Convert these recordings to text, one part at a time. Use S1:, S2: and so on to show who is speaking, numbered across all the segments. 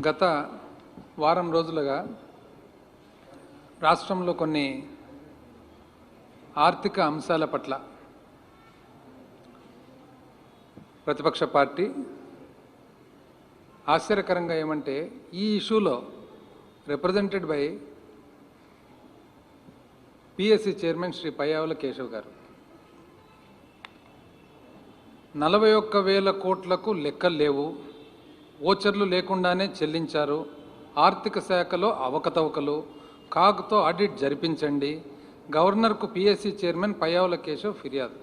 S1: గత వారం రోజులుగా రాష్ట్రంలో కొన్ని ఆర్థిక అంశాల పట్ల ప్రతిపక్ష పార్టీ ఆశ్చర్యకరంగా ఏమంటే ఈ ఇష్యూలో represented by PSC chairman Shri Payyavula Keshav గారు 41,000 కోట్లకు లెక్కలు లేవు, ఓచర్లు లేకుండానే చెల్లించారు, ఆర్థిక శాఖలో అవకతవకలు, కాగ్తో ఆడిట్ జరిపించండి, గవర్నర్కు పిఎస్సి చైర్మన్ పయ్యావుల కేశవ్ ఫిర్యాదు.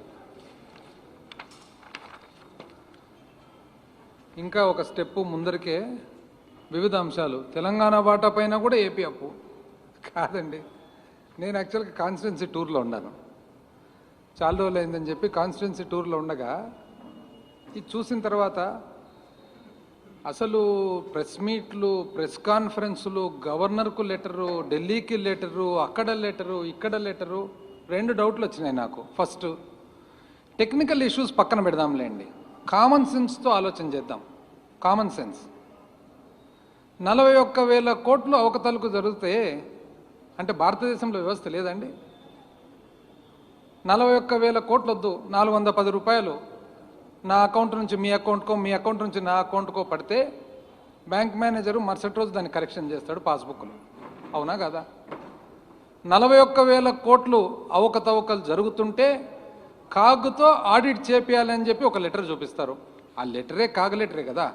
S1: ఇంకా ఒక స్టెప్పు ముందరికే వివిధ అంశాలు. తెలంగాణ వాటా పైన కూడా ఏపీ అప్పు కాదండి. నేను యాక్చువల్గా కాన్స్టిట్యున్సీ టూర్లో ఉన్నాను, చాలా రోజులు అయిందని చెప్పి కాన్స్టిట్యున్సీ టూర్లో ఉండగా ఇది చూసిన తర్వాత అసలు ప్రెస్ మీట్లు, ప్రెస్ కాన్ఫరెన్సులు, గవర్నర్కు లెటరు, ఢిల్లీకి లెటరు, అక్కడ లెటరు, ఇక్కడ లెటరు, 2 డౌట్లు వచ్చినాయి నాకు. ఫస్ట్, టెక్నికల్ ఇష్యూస్ పక్కన పెడదాంలేండి, కామన్ సెన్స్తో ఆలోచన చేద్దాం. Common sense. 41,000 కోట్లు అవకతవకలు జరిగితే అంటే భారతదేశంలో వ్యవస్థ లేదండి? 41,000 కోట్లు వద్దు, 410 రూపాయలు నా అకౌంట్ నుంచి మీ అకౌంట్కో, మీ అకౌంట్ నుంచి నా అకౌంట్కో పడితే బ్యాంక్ మేనేజరు మరుసటి రోజు దాన్ని కరెక్షన్ చేస్తాడు పాస్బుక్లో. అవునా కదా? 41,000 కోట్లు అవకతవకలు జరుగుతుంటే కాగ్తో ఆడిట్ చేపియాలని చెప్పి ఒక లెటర్ చూపిస్తారు. ఆ లెటరే కాగ్ లెటరే కదా,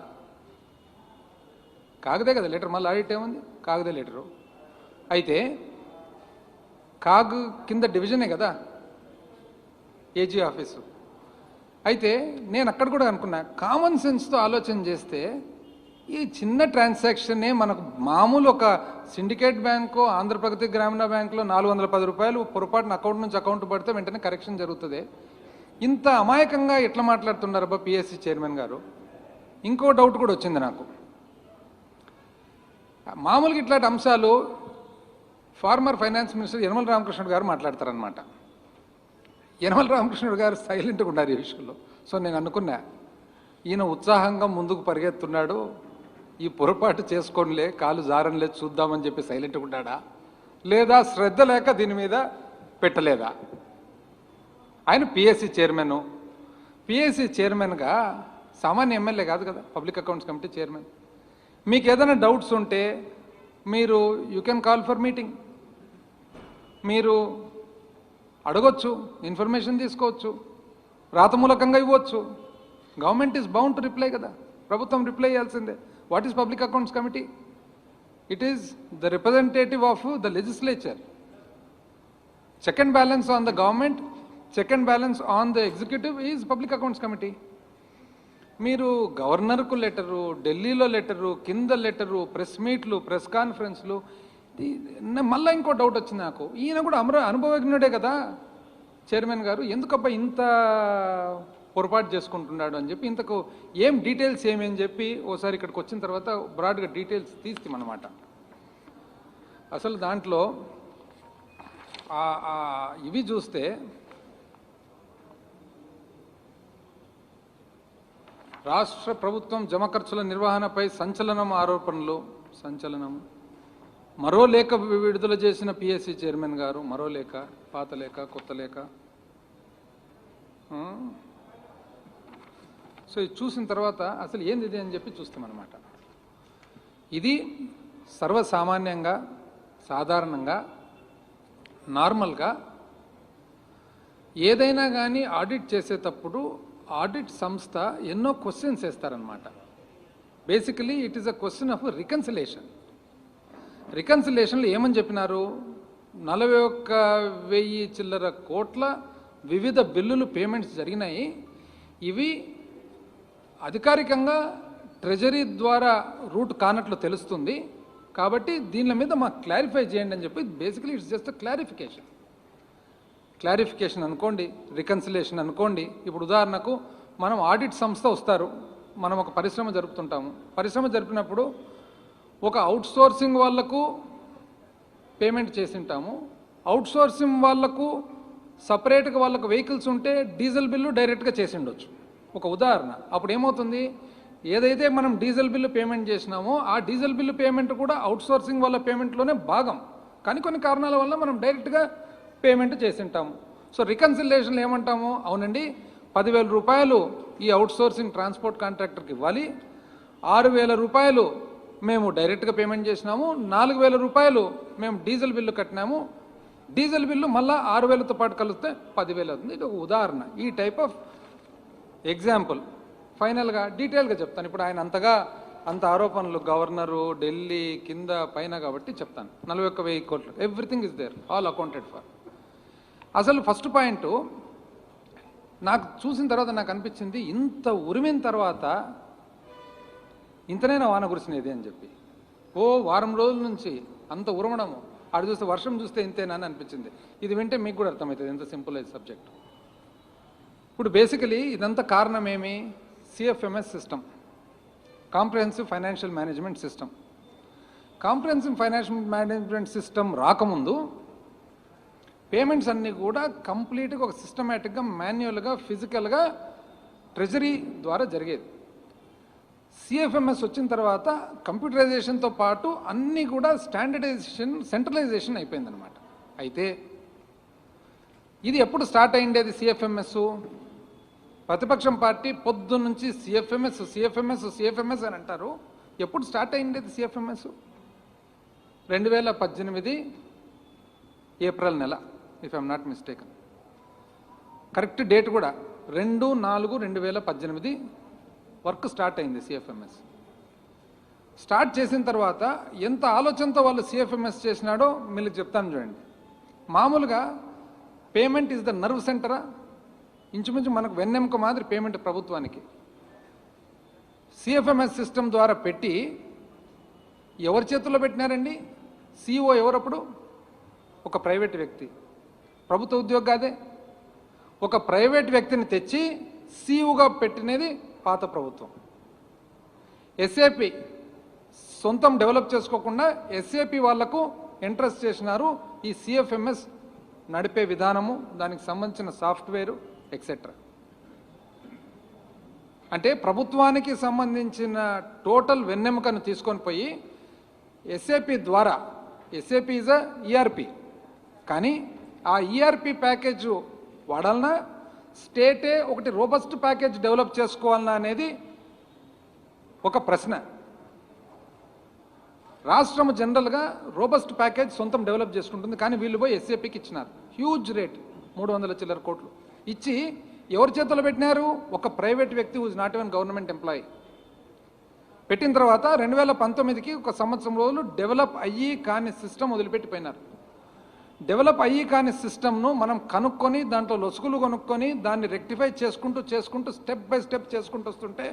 S1: కాగదే కదా లెటర్, మళ్ళీ ఆడిట్ ఏముంది? కాగదే లెటరు. అయితే కాగ్ కింద డివిజనే కదా ఏజీ ఆఫీసు. అయితే నేను అక్కడ కూడా అనుకున్నా, కామన్ సెన్స్తో ఆలోచన చేస్తే ఈ చిన్న ట్రాన్సాక్షనే మనకు మామూలు ఒక సిండికేట్ బ్యాంకు, ఆంధ్రప్రగతి గ్రామీణ బ్యాంకులో 410 రూపాయలు పొరపాటున అకౌంట్ నుంచి అకౌంట్ పడితే వెంటనే కరెక్షన్ జరుగుతుంది. ఇంత అమాయకంగా ఎట్లా మాట్లాడుతున్నారు అబ్బా పిఎస్సి చైర్మన్ గారు? ఇంకో డౌట్ కూడా వచ్చింది నాకు. మామూలుగా ఇట్లాంటి అంశాలు farmer finance minister Yanamala Ramakrishnudu గారు మాట్లాడతారనమాట. యనమల రామకృష్ణుడు గారు సైలెంట్గా ఉన్నారు ఈ విషయంలో. సో నేను అనుకున్నా, ఈయన ఉత్సాహంగా ముందుకు పరిగెత్తున్నాడు, ఈ పొరపాటు చేసుకోనిలే, కాలు జారనిలే, చూద్దామని చెప్పి సైలెంట్గా ఉన్నాడా, లేదా శ్రద్ధ లేక దీని మీద పెట్టలేదా? ఆయన పిఎస్సి చైర్మన్. పిఎస్సి చైర్మన్గా సామాన్య ఎమ్మెల్యే కాదు కదా, పబ్లిక్ అకౌంట్స్ కమిటీ చైర్మన్. మీకు ఏదైనా డౌట్స్ ఉంటే మీరు you can call for meeting, మీరు అడగొచ్చు, ఇన్ఫర్మేషన్ తీసుకోవచ్చు, రాతమూలకంగా ఇవ్వచ్చు. Government is bound to reply కదా, ప్రభుత్వం రిప్లై చేయాల్సిందే. What is public accounts committee? It is the representative of the legislature. Check and balance on the government, check and balance on the executive is public accounts committee. మీరు గవర్నర్కు letter, ఢిల్లీలో letter, కింద letter, press మీట్లు, press కాన్ఫరెన్స్లు. మళ్ళీ ఇంకో doubt వచ్చింది నాకు, ఈయన కూడా అనుభవజ్ఞుడే కదా చైర్మన్ గారు, ఎందుకబ్బా ఇంత పొరపాటు చేసుకుంటున్నాడు అని చెప్పి, ఇంతకు ఏం డీటెయిల్స్ ఏమని చెప్పి ఓసారి ఇక్కడికి వచ్చిన తర్వాత బ్రాడ్గా డీటెయిల్స్ తీస్తామన్నమాట. అసలు దాంట్లో ఇవి చూస్తే రాష్ట్ర ప్రభుత్వం జమ ఖర్చుల నిర్వహణపై సంచలనం ఆరోపణలు, సంచలనం. మరో లేఖ విడుదల చేసిన పిఎస్సి చైర్మన్ గారు, మరో లేఖ, పాత లేఖ, కొత్త లేఖ. సో ఇది చూసిన తర్వాత అసలు ఏంది ఇది అని చెప్పి చూస్తామన్నమాట. ఇది సర్వసామాన్యంగా, సాధారణంగా, నార్మల్గా ఏదైనా కానీ ఆడిట్ చేసేటప్పుడు ఆడిట్ సంస్థ ఎన్నో క్వశ్చన్స్ వేస్తారనమాట. Basically it is a question of reconciliation. రికన్సిలేషన్లో ఏమని చెప్పినారు? 41,000 చిల్లర కోట్ల వివిధ బిల్లులు పేమెంట్స్ జరిగినాయి, ఇవి అధికారికంగా ట్రెజరీ ద్వారా రూట్ కానట్లు తెలుస్తుంది, కాబట్టి దీని మీద మాకు క్లారిఫై చేయండి అని చెప్పి. Basically it's just clarification. Clarification అనుకోండి, రికన్సిలేషన్ అనుకోండి. ఇప్పుడు ఉదాహరణకు మనం ఆడిట్ సంస్థ వస్తారు, మనం ఒక పరిశ్రమ జరుపుతుంటాము. పరిశ్రమ జరిపినప్పుడు ఒక అవుట్సోర్సింగ్ వాళ్లకు పేమెంట్ చేసి ఉంటాము, అవుట్సోర్సింగ్ వాళ్లకు సపరేట్గా వాళ్ళకు వెహికల్స్ ఉంటే డీజిల్ బిల్లు డైరెక్ట్గా చేసి ఉండొచ్చు. ఒక ఉదాహరణ. అప్పుడు ఏమవుతుంది, ఏదైతే మనం డీజిల్ బిల్లు పేమెంట్ చేసినామో ఆ డీజిల్ బిల్లు పేమెంట్ కూడా అవుట్సోర్సింగ్ వల్ల పేమెంట్లోనే భాగం. కానీ కొన్ని కారణాల వల్ల మనం డైరెక్ట్గా పేమెంట్ చేసి ఉంటాము. సో రికన్సిలేషన్లు ఏమంటాము, అవునండి 10,000 రూపాయలు ఈ అవుట్సోర్సింగ్ ట్రాన్స్పోర్ట్ కాంట్రాక్టర్కి ఇవ్వాలి, 6,000 రూపాయలు మేము డైరెక్ట్గా పేమెంట్ చేసినాము, 4,000 రూపాయలు మేము డీజిల్ బిల్లు కట్టినాము, డీజిల్ బిల్లు మళ్ళీ 6,000తో పాటు కలిస్తే 10,000 అవుతుంది. ఇది ఒక ఉదాహరణ. ఈ టైప్ ఆఫ్ ఎగ్జాంపుల్ ఫైనల్గా డీటెయిల్గా చెప్తాను. ఇప్పుడు ఆయన అంత ఆరోపణలు గవర్నరు, ఢిల్లీ, కింద పైన కాబట్టి చెప్తాను. 41,000 కోట్లు, everything is there, all accounted for. అసలు ఫస్ట్ పాయింట్ నాకు చూసిన తర్వాత నాకు అనిపించింది, ఇంత ఉరిమిన తర్వాత ఇంతనైనా వాన కురిసినది అని చెప్పి. వారం రోజుల నుంచి అంత ఉరమడము, ఆడు చూస్తే వర్షం చూస్తే ఇంతేనా అని అనిపించింది. ఇది వింటే మీకు కూడా అర్థమవుతుంది ఎంత సింపుల్ అయితే సబ్జెక్ట్. ఇప్పుడు బేసికలీ ఇదంతా కారణం ఏమి, CFMS system, comprehensive financial management system. Comprehensive financial management system రాకముందు పేమెంట్స్ అన్నీ కూడా కంప్లీట్గా ఒక సిస్టమేటిక్గా, మాన్యువల్గా, ఫిజికల్గా ట్రెజరీ ద్వారా జరిగేది. సిఎఫ్ఎంఎస్ వచ్చిన తర్వాత కంప్యూటరైజేషన్తో పాటు అన్నీ కూడా స్టాండర్డైజేషన్, సెంట్రలైజేషన్ అయిపోయిందనమాట. అయితే ఇది ఎప్పుడు స్టార్ట్ అయ్యిండేది సిఎఫ్ఎంఎస్? ప్రతిపక్షం పార్టీ పొద్దున్న నుంచి సిఎఫ్ఎంఎస్ సిఎఫ్ఎంఎస్ సిఎఫ్ఎంఎస్ అని అంటారు. ఎప్పుడు స్టార్ట్ అయ్యిండేది సిఎఫ్ఎంఎస్? 2018 ఏప్రిల్ నెల, if I'm not mistaken. Correct date కూడా 2/4/2018 వర్క్ స్టార్ట్ అయింది సిఎఫ్ఎంఎస్. స్టార్ట్ చేసిన తర్వాత ఎంత ఆలోచనతో వాళ్ళు సిఎఫ్ఎంఎస్ చేసినాడో మీకు చెప్తాను చూడండి. మామూలుగా పేమెంట్ ఈజ్ ద నర్వ్ సెంటరా, ఇంచుమించు మనకు వెన్నెముక మాదిరి పేమెంట్ ప్రభుత్వానికి. సిఎఫ్ఎంఎస్ సిస్టమ్ ద్వారా పెట్టి ఎవరి చేతుల్లో పెట్టినారండి? సిఇఓ ఎవరప్పుడు? ఒక ప్రైవేట్ వ్యక్తి, ప్రభుత్వ ఉద్యోగి కాదే. ఒక ప్రైవేట్ వ్యక్తిని తెచ్చి సిఇఓగా పెట్టినది పాత ప్రభుత్వం. ఎస్ఏపి సొంతం డెవలప్ చేసుకోకుండా ఎస్ఏపి వాళ్లకు ఇంట్రెస్ట్ చేసినారు ఈ సిఎఫ్ఎంఎస్ నడిపే విధానము, దానికి సంబంధించిన సాఫ్ట్వేరు ఎక్సెట్రా. అంటే ప్రభుత్వానికి సంబంధించిన టోటల్ వెన్నెముకను తీసుకొని పోయి ఎస్ఏపి ద్వారా, ఎస్ఏపి ఈజ్ అ ఈఆర్పి, కానీ ఆ ఈఆర్పి ప్యాకేజ్ వాడాలన్నా, స్టేటే ఒకటి రోబస్ట్ ప్యాకేజ్ డెవలప్ చేసుకోవాలన్నా అనేది ఒక ప్రశ్న. రాష్ట్రం జనరల్గా రోబస్ట్ ప్యాకేజ్ సొంతం డెవలప్ చేసుకుంటుంది, కానీ వీళ్ళు పోయి ఎస్ఏపికి ఇచ్చినారు హ్యూజ్ రేట్, 300 చిల్లర కోట్లు ఇచ్చి ఎవరి చేతుల్లో పెట్టినారు? ఒక ప్రైవేట్ వ్యక్తి who's not even government employee. పెట్టిన తర్వాత 2019కి ఒక సంవత్సరం రోజులు డెవలప్ అయ్యి కాని సిస్టమ్ వదిలిపెట్టిపోయినారు. డెవలప్ అయ్యి కాని సిస్టమ్ను మనం కనుక్కొని దాంట్లో లొసుగులు కొనుక్కొని దాన్ని రెక్టిఫై చేసుకుంటూ స్టెప్ బై స్టెప్ చేసుకుంటూ వస్తుంటే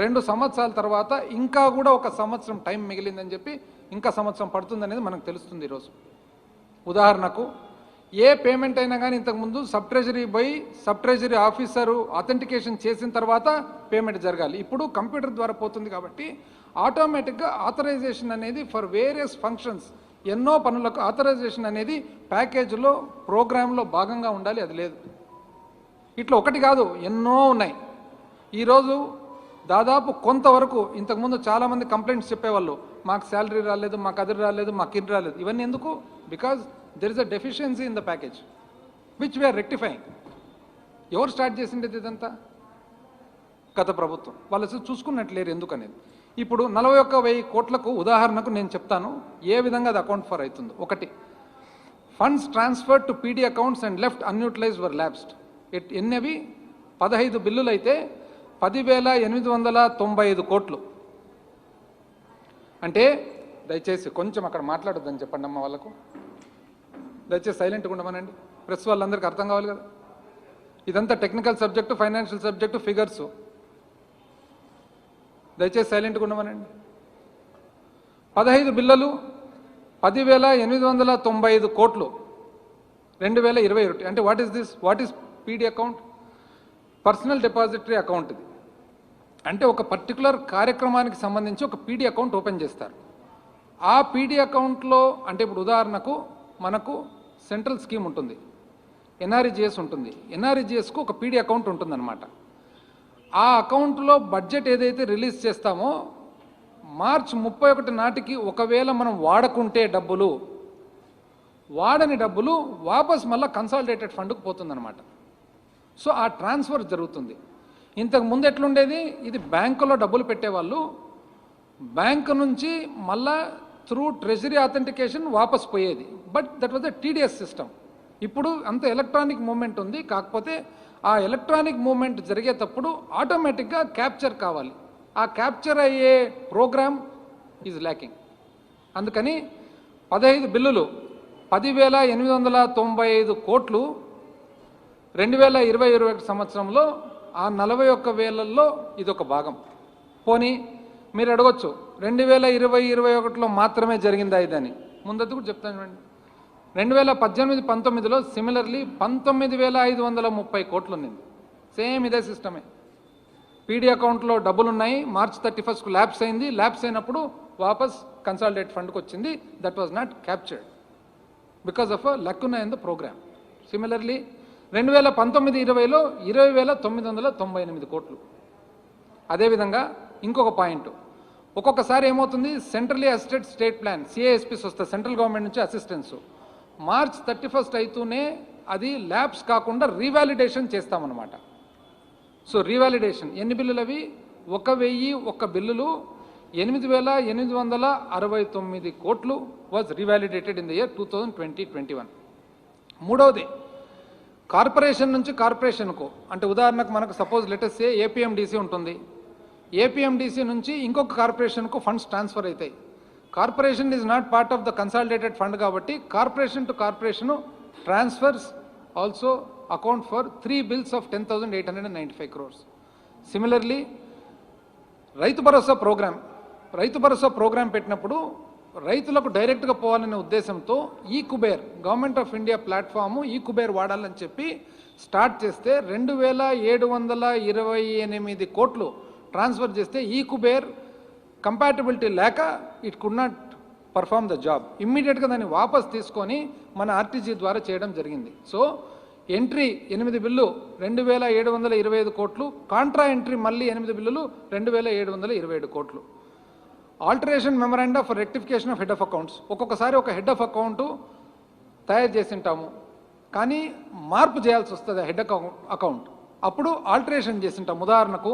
S1: 2 సంవత్సరాల తర్వాత ఇంకా కూడా ఒక సంవత్సరం టైం మిగిలిందని చెప్పి ఇంకా సంవత్సరం పడుతుందనేది మనకు తెలుస్తుంది ఈరోజు. ఉదాహరణకు ఏ పేమెంట్ అయినా కానీ ఇంతకుముందు సబ్ ట్రెజరీ పోయి సబ్ ట్రెజరీ ఆఫీసరు అథెంటికేషన్ చేసిన తర్వాత పేమెంట్ జరగాలి. ఇప్పుడు కంప్యూటర్ ద్వారా పోతుంది కాబట్టి ఆటోమేటిక్గా ఆథరైజేషన్ అనేది ఫర్ వేరియస్ ఫంక్షన్స్, ఎన్నో పనులకు ఆథరైజేషన్ అనేది ప్యాకేజీలో, ప్రోగ్రాంలో భాగంగా ఉండాలి. అది లేదు. ఇట్లా ఒకటి కాదు, ఎన్నో ఉన్నాయి. ఈరోజు దాదాపు కొంతవరకు ఇంతకుముందు చాలామంది కంప్లైంట్స్ చెప్పేవాళ్ళు, మాకు శాలరీ రాలేదు, మాకు అది రాలేదు, మాకు ఇది రాలేదు. ఇవన్నీ ఎందుకు? Because there is a deficiency in the package which we are rectifying. ఎవరు స్టార్ట్ చేసిండేది ఇదంతా? గత ప్రభుత్వం. వాళ్ళు అసలు చూసుకున్నట్లేరు ఎందుకనేది. ఇప్పుడు 41,000 కోట్లకు ఉదాహరణకు నేను చెప్తాను ఏ విధంగా అది అకౌంట్ ఫర్ అవుతుందో. ఒకటి, funds transfer to PD accounts and left unutilized were lapsed. ఎన్నవి? 15 బిల్లులు అయితే 10,895 కోట్లు. అంటే దయచేసి కొంచెం అక్కడ మాట్లాడొద్దని చెప్పండి అమ్మ వాళ్ళకు, దయచేసి సైలెంట్గా ఉండమనండి. ప్రెస్ వాళ్ళందరికీ అర్థం కావాలి కదా. ఇదంతా technical subject, financial subject, figures. దయచేసి సైలెంట్గా ఉండమనండి. 15 బిల్లులు 10,895 కోట్లు 2021. అంటే what is this? What is PD account? Personal depository account. ఇది అంటే ఒక పర్టికులర్ కార్యక్రమానికి సంబంధించి ఒక పీడీ అకౌంట్ ఓపెన్ చేస్తారు. ఆ పీడీ అకౌంట్లో అంటే ఇప్పుడు ఉదాహరణకు మనకు సెంట్రల్ స్కీమ్ ఉంటుంది, ఎన్ఆర్ఈజిఎస్ ఉంటుంది. ఎన్ఆర్ఈజిఎస్కు ఒక పీడీ అకౌంట్ ఉంటుందన్నమాట. ఆ అకౌంట్లో బడ్జెట్ ఏదైతే రిలీజ్ చేస్తామో మార్చ్ 31 నాటికి ఒకవేళ మనం వాడకుంటే డబ్బులు, వాడని డబ్బులు వాపస్ మళ్ళీ కన్సాలిడేటెడ్ ఫండ్కు పోతుందన్నమాట. సో ఆ ట్రాన్స్ఫర్ జరుగుతుంది. ఇంతకు ముందు ఎట్లుండేది, ఇది బ్యాంకులో డబ్బులు పెట్టేవాళ్ళు, బ్యాంకు నుంచి మళ్ళా త్రూ ట్రెజరీ అథెంటికేషన్ వాపస్ పోయేది. But that was the TDS system. ఇప్పుడు అంత ఎలక్ట్రానిక్ మూమెంట్ ఉంది. కాకపోతే ఆ ఎలక్ట్రానిక్ మూమెంట్ జరిగేటప్పుడు ఆటోమేటిక్గా క్యాప్చర్ కావాలి. ఆ క్యాప్చర్ అయ్యే ప్రోగ్రామ్ ఈజ్ ల్యాకింగ్. అందుకని 15 బిల్లులు 10,895 కోట్లు 2020-21 సంవత్సరంలో ఆ 41,000లో ఇదొక భాగం. పోనీ మీరు అడగొచ్చు 2020-21లో మాత్రమే జరిగిందా ఇదని. ముందది కూడా చెప్తాను. 2018-19లో సిమిలర్లీ 19,530 కోట్లు ఉన్నింది. సేమ్ ఇదే సిస్టమే. పీడీ అకౌంట్లో డబ్బులు ఉన్నాయి, మార్చ్ 31కు ల్యాప్స్ అయింది. ల్యాప్స్ అయినప్పుడు వాపస్ కన్సాలిడేట్ ఫండ్కి వచ్చింది. That was not captured because of a lacuna in the program. Similarly 2019-20లో 20,998 కోట్లు. అదేవిధంగా ఇంకొక పాయింట్, ఒక్కొక్కసారి ఏమవుతుంది, centrally assisted state plan CASPs వస్తాయి సెంట్రల్ గవర్నమెంట్ నుంచి అసిస్టెన్స్. మార్చ్ 31 అయితేనే అది ల్యాబ్స్ కాకుండా రీవాలిడేషన్ చేస్తామన్నమాట. సో రీవాలిడేషన్ ఎన్ని బిల్లులు అవి? 1,001 బిల్లులు 8,869 కోట్లు was revalidated in the year 2020-21. మూడవది కార్పొరేషన్ నుంచి కార్పొరేషన్కు, అంటే ఉదాహరణకు మనకు సపోజ్ లెటెస్ట్ సే ఏపీఎండిసి ఉంటుంది. ఏపీఎండిసి నుంచి ఇంకొక కార్పొరేషన్కు ఫండ్స్ ట్రాన్స్ఫర్ అవుతాయి. Corporation is not part of the consolidated fund కాబట్టి corporation to corporation transfers also account for 3 bills of 10,895 crores. Similarly Rythu Bharosa program పెట్టినప్పుడు రైతులకు డైరెక్ట్గా పోవాలనే ఉద్దేశంతో e Kuber government of India platform e Kuber వాడాలని చెప్పి స్టార్ట్ చేస్తే 2,728 కోట్లు ట్రాన్స్ఫర్ చేస్తే ఈ కుబేర్ కంపాటబిలిటీ లేక it could not perform the job. ఇమ్మీడియట్గా దాన్ని వాపస్ తీసుకొని మన ఆర్టీజీ ద్వారా చేయడం జరిగింది. సో ఎంట్రీ 8 బిల్లు 2,725 కోట్లు, కాంట్రా ఎంట్రీ మళ్ళీ 8 బిల్లులు 2,727 కోట్లు. Alteration memoranda for rectification of head of accounts, ఒక్కొక్కసారి ఒక హెడ్ ఆఫ్ అకౌంట్ తయారు చేసింటాము కానీ మార్పు చేయాల్సి వస్తుంది హెడ్ అకౌంట్, అప్పుడు ఆల్టరేషన్ చేసింటాం. ఉదాహరణకు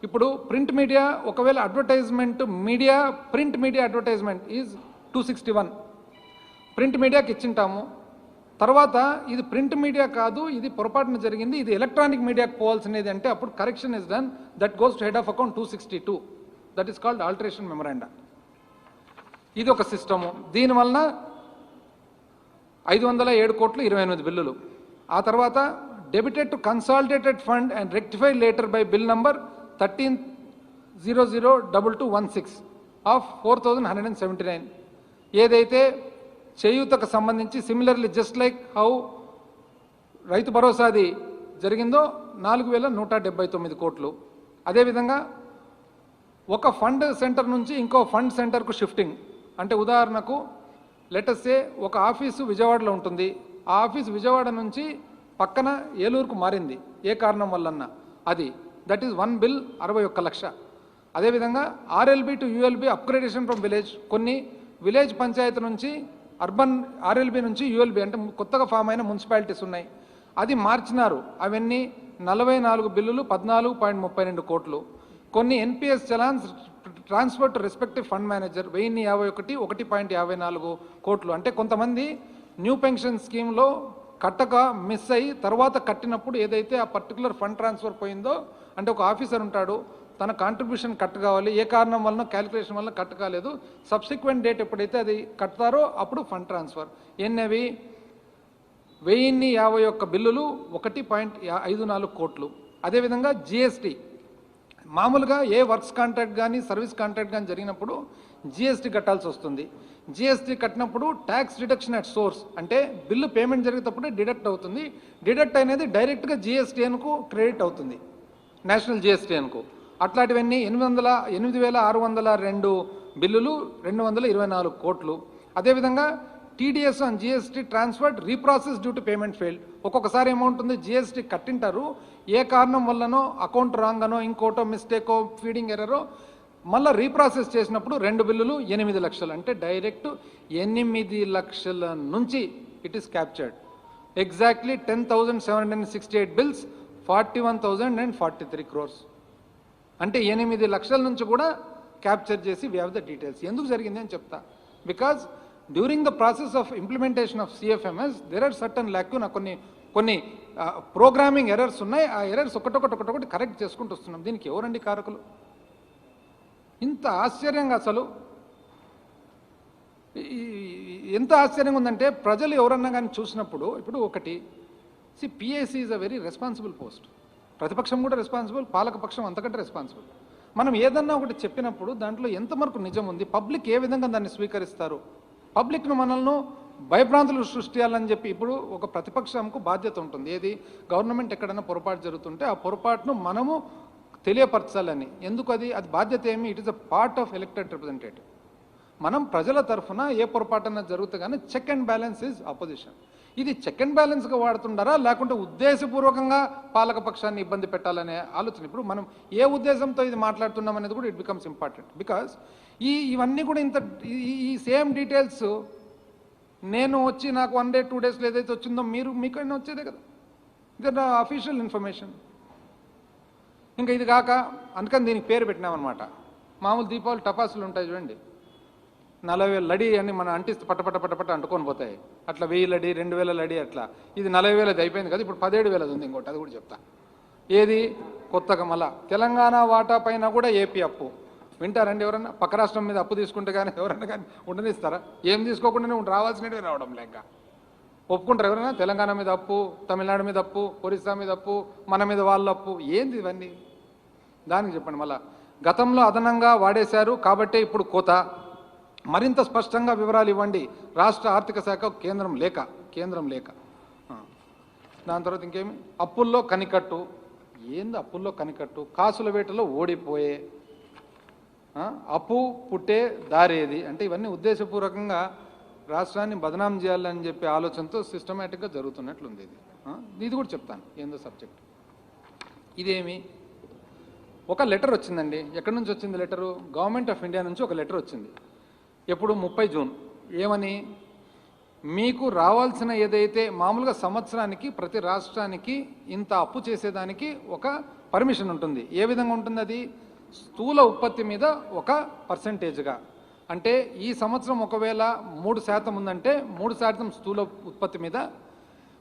S1: ఇప్పుడు ప్రింట్ మీడియా, ఒకవేళ advertisement media, print media advertisement is 261 print మీడియాకి ఇచ్చింటాము. తర్వాత ఇది ప్రింట్ మీడియా కాదు, ఇది పొరపాటున జరిగింది, ఇది ఎలక్ట్రానిక్ మీడియాకి పోవాల్సినది అంటే అప్పుడు correction is done, that goes to head of account 262. That is called alteration memoranda. ఇది ఒక సిస్టము. దీనివలన 507 కోట్లు 28 బిల్లులు. ఆ తర్వాత debited to consolidated fund and rectified later by bill number 13002216 of 4,179 ఏదైతే చేయూతకు సంబంధించి సిమిలర్లీ జస్ట్ లైక్ హౌ రైతు భరోసాది జరిగిందో 4,179 కోట్లు. అదేవిధంగా ఒక ఫండ్ సెంటర్ నుంచి ఇంకో ఫండ్ సెంటర్కు షిఫ్టింగ్, అంటే ఉదాహరణకు లెటస్ సే ఒక ఆఫీసు విజయవాడలో ఉంటుంది, ఆ ఆఫీసు విజయవాడ నుంచి పక్కన ఏలూరుకు మారింది ఏ కారణం వల్లన్నా, అది దట్ ఈజ్ 1 బిల్ 61 లక్ష. అదేవిధంగా RLB to ULB upgradation from village, కొన్ని విలేజ్ పంచాయతీ నుంచి అర్బన్ ఆర్ఎల్బి నుంచి యూఎల్బి అంటే కొత్తగా ఫామ్ అయిన మున్సిపాలిటీస్ ఉన్నాయి, అది మార్చినారు. అవన్నీ 44 బిల్లులు 14.32 కోట్లు. కొన్ని NPS challans transfer to respective fund manager 1051 1.54 కోట్లు. అంటే కొంతమంది న్యూ పెన్షన్ స్కీమ్లో కట్టక మిస్ అయ్యి తర్వాత కట్టినప్పుడు ఏదైతే ఆ పర్టికులర్ ఫండ్ ట్రాన్స్ఫర్ పోయిందో, అంటే ఒక ఆఫీసర్ ఉంటాడు, తన కాంట్రిబ్యూషన్ కట్ కావాలి, ఏ కారణం వలన క్యాలిక్యులేషన్ వల్ల కట్ కాలేదు, సబ్సిక్వెంట్ డేట్ ఎప్పుడైతే అది కట్టారో అప్పుడు ఫండ్ ట్రాన్స్ఫర్. ఎన్నవి 1051 బిల్లులు 1.54 కోట్లు. అదేవిధంగా జిఎస్టీ, మామూలుగా ఏ వర్క్స్ కాంట్రాక్ట్ కానీ సర్వీస్ కాంట్రాక్ట్ కానీ జరిగినప్పుడు జిఎస్టీ కట్టాల్సి వస్తుంది. జిఎస్టీ కట్టినప్పుడు ట్యాక్స్ డిడక్షన్ అట్ సోర్స్, అంటే బిల్లు పేమెంట్ జరిగేటప్పుడే డిడక్ట్ అవుతుంది. డిడక్ట్ అనేది డైరెక్ట్గా జిఎస్టీఎన్కు క్రెడిట్ అవుతుంది, నేషనల్ జిఎస్టీఎన్కు. అట్లాంటివన్నీ 8,602 బిల్లులు 224 కోట్లు. అదేవిధంగా TDS on GST transferred reprocessed due to payment failed. ఒక్కొక్కసారి ఏమవుతుంది, GST కట్టింటారు, ఏ కారణం వల్లనో అకౌంట్ రాంగ్ అనో ఇంకోటో మిస్టేకో ఫీడింగ్ ఎర్రరో మళ్ళీ రీప్రాసెస్ చేసినప్పుడు 2 బిల్లులు 8 లక్షలు, అంటే డైరెక్ట్ 8 లక్షల నుంచి it is captured. Exactly 10,768 bills, 41,043 crores. అంటే 8 లక్షల నుంచి కూడా క్యాప్చర్ చేసి వీ హ్యావ్ ద డీటెయిల్స్. ఎందుకు జరిగింది అని చెప్తా. Because during the process of implementation of CFMS there are certain lacuna, కొన్ని ప్రోగ్రామింగ్ ఎర్రర్స్ ఉన్నాయి. ఆ ఎర్రర్స్ ఒకటొకటి కరెక్ట్ చేసుకుంటూ వస్తున్నాం. దీనికి ఎవరండి కారకులు? ఇంత ఆశ్చర్యంగా, అసలు ఎంత ఆశ్చర్యంగా ఉందంటే ప్రజలు ఎవరన్నా కానీ చూసినప్పుడు, ఇప్పుడు ఒకటి PAC is a very responsible post. ప్రతిపక్షం కూడా రెస్పాన్సిబుల్, పాలకపక్షం అంతకంటే రెస్పాన్సిబుల్. మనం ఏదన్నా ఒకటి చెప్పినప్పుడు దాంట్లో ఎంతవరకు నిజం ఉంది, పబ్లిక్ ఏ విధంగా దాన్ని స్వీకరిస్తారు, పబ్లిక్ను మనల్ని భయభ్రాంతులు సృష్టించాలని చెప్పి ఇప్పుడు ఒక ప్రతిపక్షంకు బాధ్యత ఉంటుంది. ఏది, గవర్నమెంట్ ఎక్కడైనా పొరపాటు జరుగుతుంటే ఆ పొరపాటును మనము తెలియపరచాలని. ఎందుకు అది బాధ్యత ఏమి? It is a part of elected representative. మనం ప్రజల తరఫున ఏ పొరపాటున జరుగుతుంది కానీ check and balance is opposition. ఇది చెక్ అండ్ బ్యాలెన్స్గా వాడుతుండారా లేకుంటే ఉద్దేశపూర్వకంగా పాలకపక్షాన్ని ఇబ్బంది పెట్టాలనే ఆలోచన. ఇప్పుడు మనం ఏ ఉద్దేశంతో ఇది మాట్లాడుతున్నాం అనేది కూడా ఇట్ బికమ్స్ ఇంపార్టెంట్. బికాజ్ ఇవన్నీ కూడా ఈ సేమ్ డీటెయిల్స్ నేను వచ్చి నాకు 1 day 2 daysలో ఏదైతే వచ్చిందో మీకైనా వచ్చేదే కదా. ఇది అఫీషియల్ ఇన్ఫర్మేషన్. ఇంకా ఇది కాక అందుకని దీనికి పేరు పెట్టినామన్నమాట. మామూలు దీపావళి టపాసులు ఉంటాయి చూడండి, 40,000 లడి అని మనం అంటిస్తే పట్టపట్ట అంటుకొని పోతాయి. అట్లా 1000 లడి 2000 లడి అట్లా. ఇది 40,000 అయిపోయింది కదా, ఇప్పుడు 17,000 ఉంది ఇంకోటి, అది కూడా చెప్తా. ఏది కొత్తగా మళ్ళా తెలంగాణ వాటా పైన కూడా ఏపీ అప్పు. వింటారండి ఎవరన్నా? పక్క రాష్ట్రం మీద అప్పు తీసుకుంటే కానీ ఎవరన్నా కానీ ఉండనిస్తారా? ఏం తీసుకోకుండానే రావాల్సినవి రావడం లేక ఒప్పుకుంటారు ఎవరైనా? తెలంగాణ మీద అప్పు, తమిళనాడు మీద అప్పు, ఒరిస్సా మీద అప్పు, మన మీద వాళ్ళ అప్పు, ఏంది ఇవన్నీ? దానికి చెప్పండి. మళ్ళా గతంలో అదనంగా వాడేశారు కాబట్టే ఇప్పుడు కోత. మరింత స్పష్టంగా వివరాలు ఇవ్వండి, రాష్ట్ర ఆర్థిక శాఖ కేంద్రం లేక. దాని తర్వాత ఇంకేమి? అప్పుల్లో కనికట్టు. ఏంది అప్పుల్లో కనికట్టు? కాసుల వేటలో ఓడిపోయే, అప్పు పుట్టే దారేది అంటే ఇవన్నీ ఉద్దేశపూర్వకంగా రాష్ట్రాన్ని బదనాం చేయాలని చెప్పే ఆలోచనతో సిస్టమేటిక్గా జరుగుతున్నట్లుంది. ఇది కూడా చెప్తాను ఏందో సబ్జెక్ట్. ఇదేమి? ఒక లెటర్ వచ్చిందండి. ఎక్కడి నుంచి వచ్చింది లెటరు? గవర్నమెంట్ ఆఫ్ ఇండియా నుంచి ఒక లెటర్ వచ్చింది. ఎప్పుడు? 30 జూన్. ఏమని? మీకు రావాల్సిన ఏదైతే మామూలుగా సంవత్సరానికి ప్రతి రాష్ట్రానికి ఇంత అప్పు చేసేదానికి ఒక పర్మిషన్ ఉంటుంది. ఏ విధంగా ఉంటుంది అది? స్థూల ఉత్పత్తి మీద ఒక పర్సెంటేజ్గా. అంటే ఈ సంవత్సరం ఒకవేళ 3% ఉందంటే 3% స్థూల ఉత్పత్తి మీద,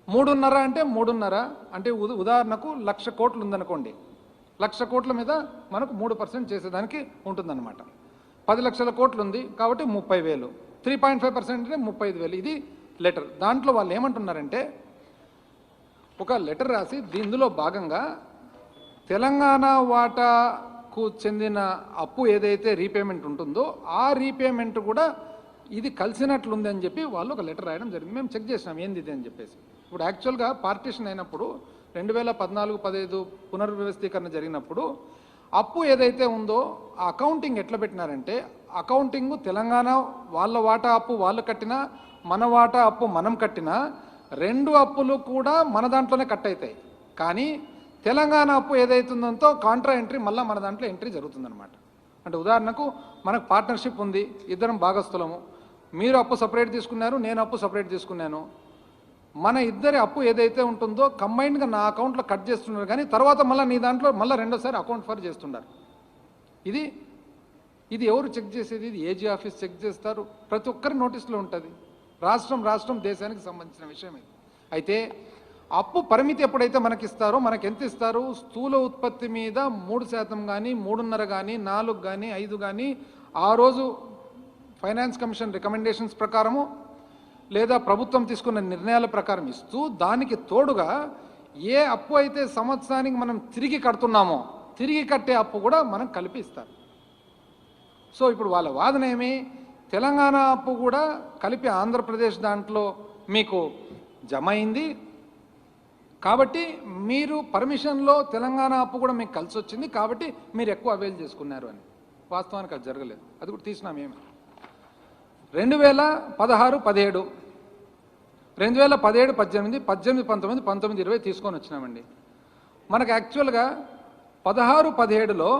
S1: 3.5 అంటే 3.5 అంటే ఉదాహరణకు 1,00,000 కోట్లు ఉందనుకోండి, 1,00,000 కోట్ల మీద మనకు 3% చేసేదానికి ఉంటుందన్నమాట. 10 లక్షల కోట్లు ఉంది కాబట్టి 30,000, 3.5% అంటే 35,000. ఇది లెటర్. దాంట్లో వాళ్ళు ఏమంటున్నారంటే ఒక లెటర్ రాసి ఇందులో భాగంగా తెలంగాణ వాటాకు చెందిన అప్పు ఏదైతే రీపేమెంట్ ఉంటుందో ఆ రీపేమెంట్ కూడా ఇది కలిసినట్లుంది అని చెప్పి వాళ్ళు ఒక లెటర్ రాయడం జరిగింది. మేము చెక్ చేసినాం ఏంది ఇది అని చెప్పేసి. ఇప్పుడు యాక్చువల్గా పార్టీషన్ అయినప్పుడు 2014-15 పునర్వ్యవస్థీకరణ జరిగినప్పుడు అప్పు ఏదైతే ఉందో ఆ అకౌంటింగ్ ఎట్లా పెట్టినారంటే, అకౌంటింగ్ తెలంగాణ వాళ్ళ వాటా అప్పు వాళ్ళు కట్టినా, మన వాటా అప్పు మనం కట్టినా 2 అప్పులు కూడా మన దాంట్లోనే కట్ అవుతాయి. కానీ తెలంగాణ అప్పు ఏదైతుందో కాంట్రా ఎంట్రీ మళ్ళీ మన దాంట్లో ఎంట్రీ జరుగుతుందన్నమాట. అంటే ఉదాహరణకు మనకు పార్ట్నర్షిప్ ఉంది, ఇద్దరం భాగస్థులము. మీరు అప్పు సపరేట్ తీసుకున్నారు, నేను అప్పు సపరేట్ తీసుకున్నాను. మన ఇద్దరి అప్పు ఏదైతే ఉంటుందో కంబైన్డ్గా నా అకౌంట్లో కట్ చేస్తున్నారు, కానీ తర్వాత మళ్ళీ నీ దాంట్లో మళ్ళీ రెండోసారి అకౌంట్ ఫర్ చేస్తున్నారు. ఇది ఎవరు చెక్ చేసేది? ఇది ఏజీ ఆఫీస్ చెక్ చేస్తారు. ప్రతి ఒక్కరి నోటీసులో ఉంటుంది. రాష్ట్రం దేశానికి సంబంధించిన విషయం ఇది. అయితే అప్పు పరిమితి ఎప్పుడైతే మనకి ఇస్తారో, మనకి ఎంత ఇస్తారు? స్థూల ఉత్పత్తి మీద 3% కానీ 3.5 కానీ 4 కానీ 5 కానీ ఆ రోజు ఫైనాన్స్ కమిషన్ రికమెండేషన్స్ ప్రకారము లేదా ప్రభుత్వం తీసుకున్న నిర్ణయాల ప్రకారం ఇస్తూ, దానికి తోడుగా ఏ అప్పు అయితే సంవత్సరానికి మనం తిరిగి కడుతున్నామో తిరిగి కట్టే అప్పు కూడా మనం కలిపి ఇస్తారు. సో ఇప్పుడు వాళ్ళ వాదన ఏమి? తెలంగాణ అప్పు కూడా కలిపి ఆంధ్రప్రదేశ్ దాంట్లో మీకు జమ అయింది కాబట్టి మీరు పర్మిషన్లో తెలంగాణ అప్పు కూడా మీకు కలిసి వచ్చింది కాబట్టి మీరు ఎక్కువ అవైల్ చేసుకున్నారు అని. వాస్తవానికి అది జరగలేదు. అది కూడా తీసినాం. ఏమి 2016-17 2017, 18, 18, 19, 19, 20 తీసుకొని వచ్చినామండి. మనకు యాక్చువల్గా 16, 17లో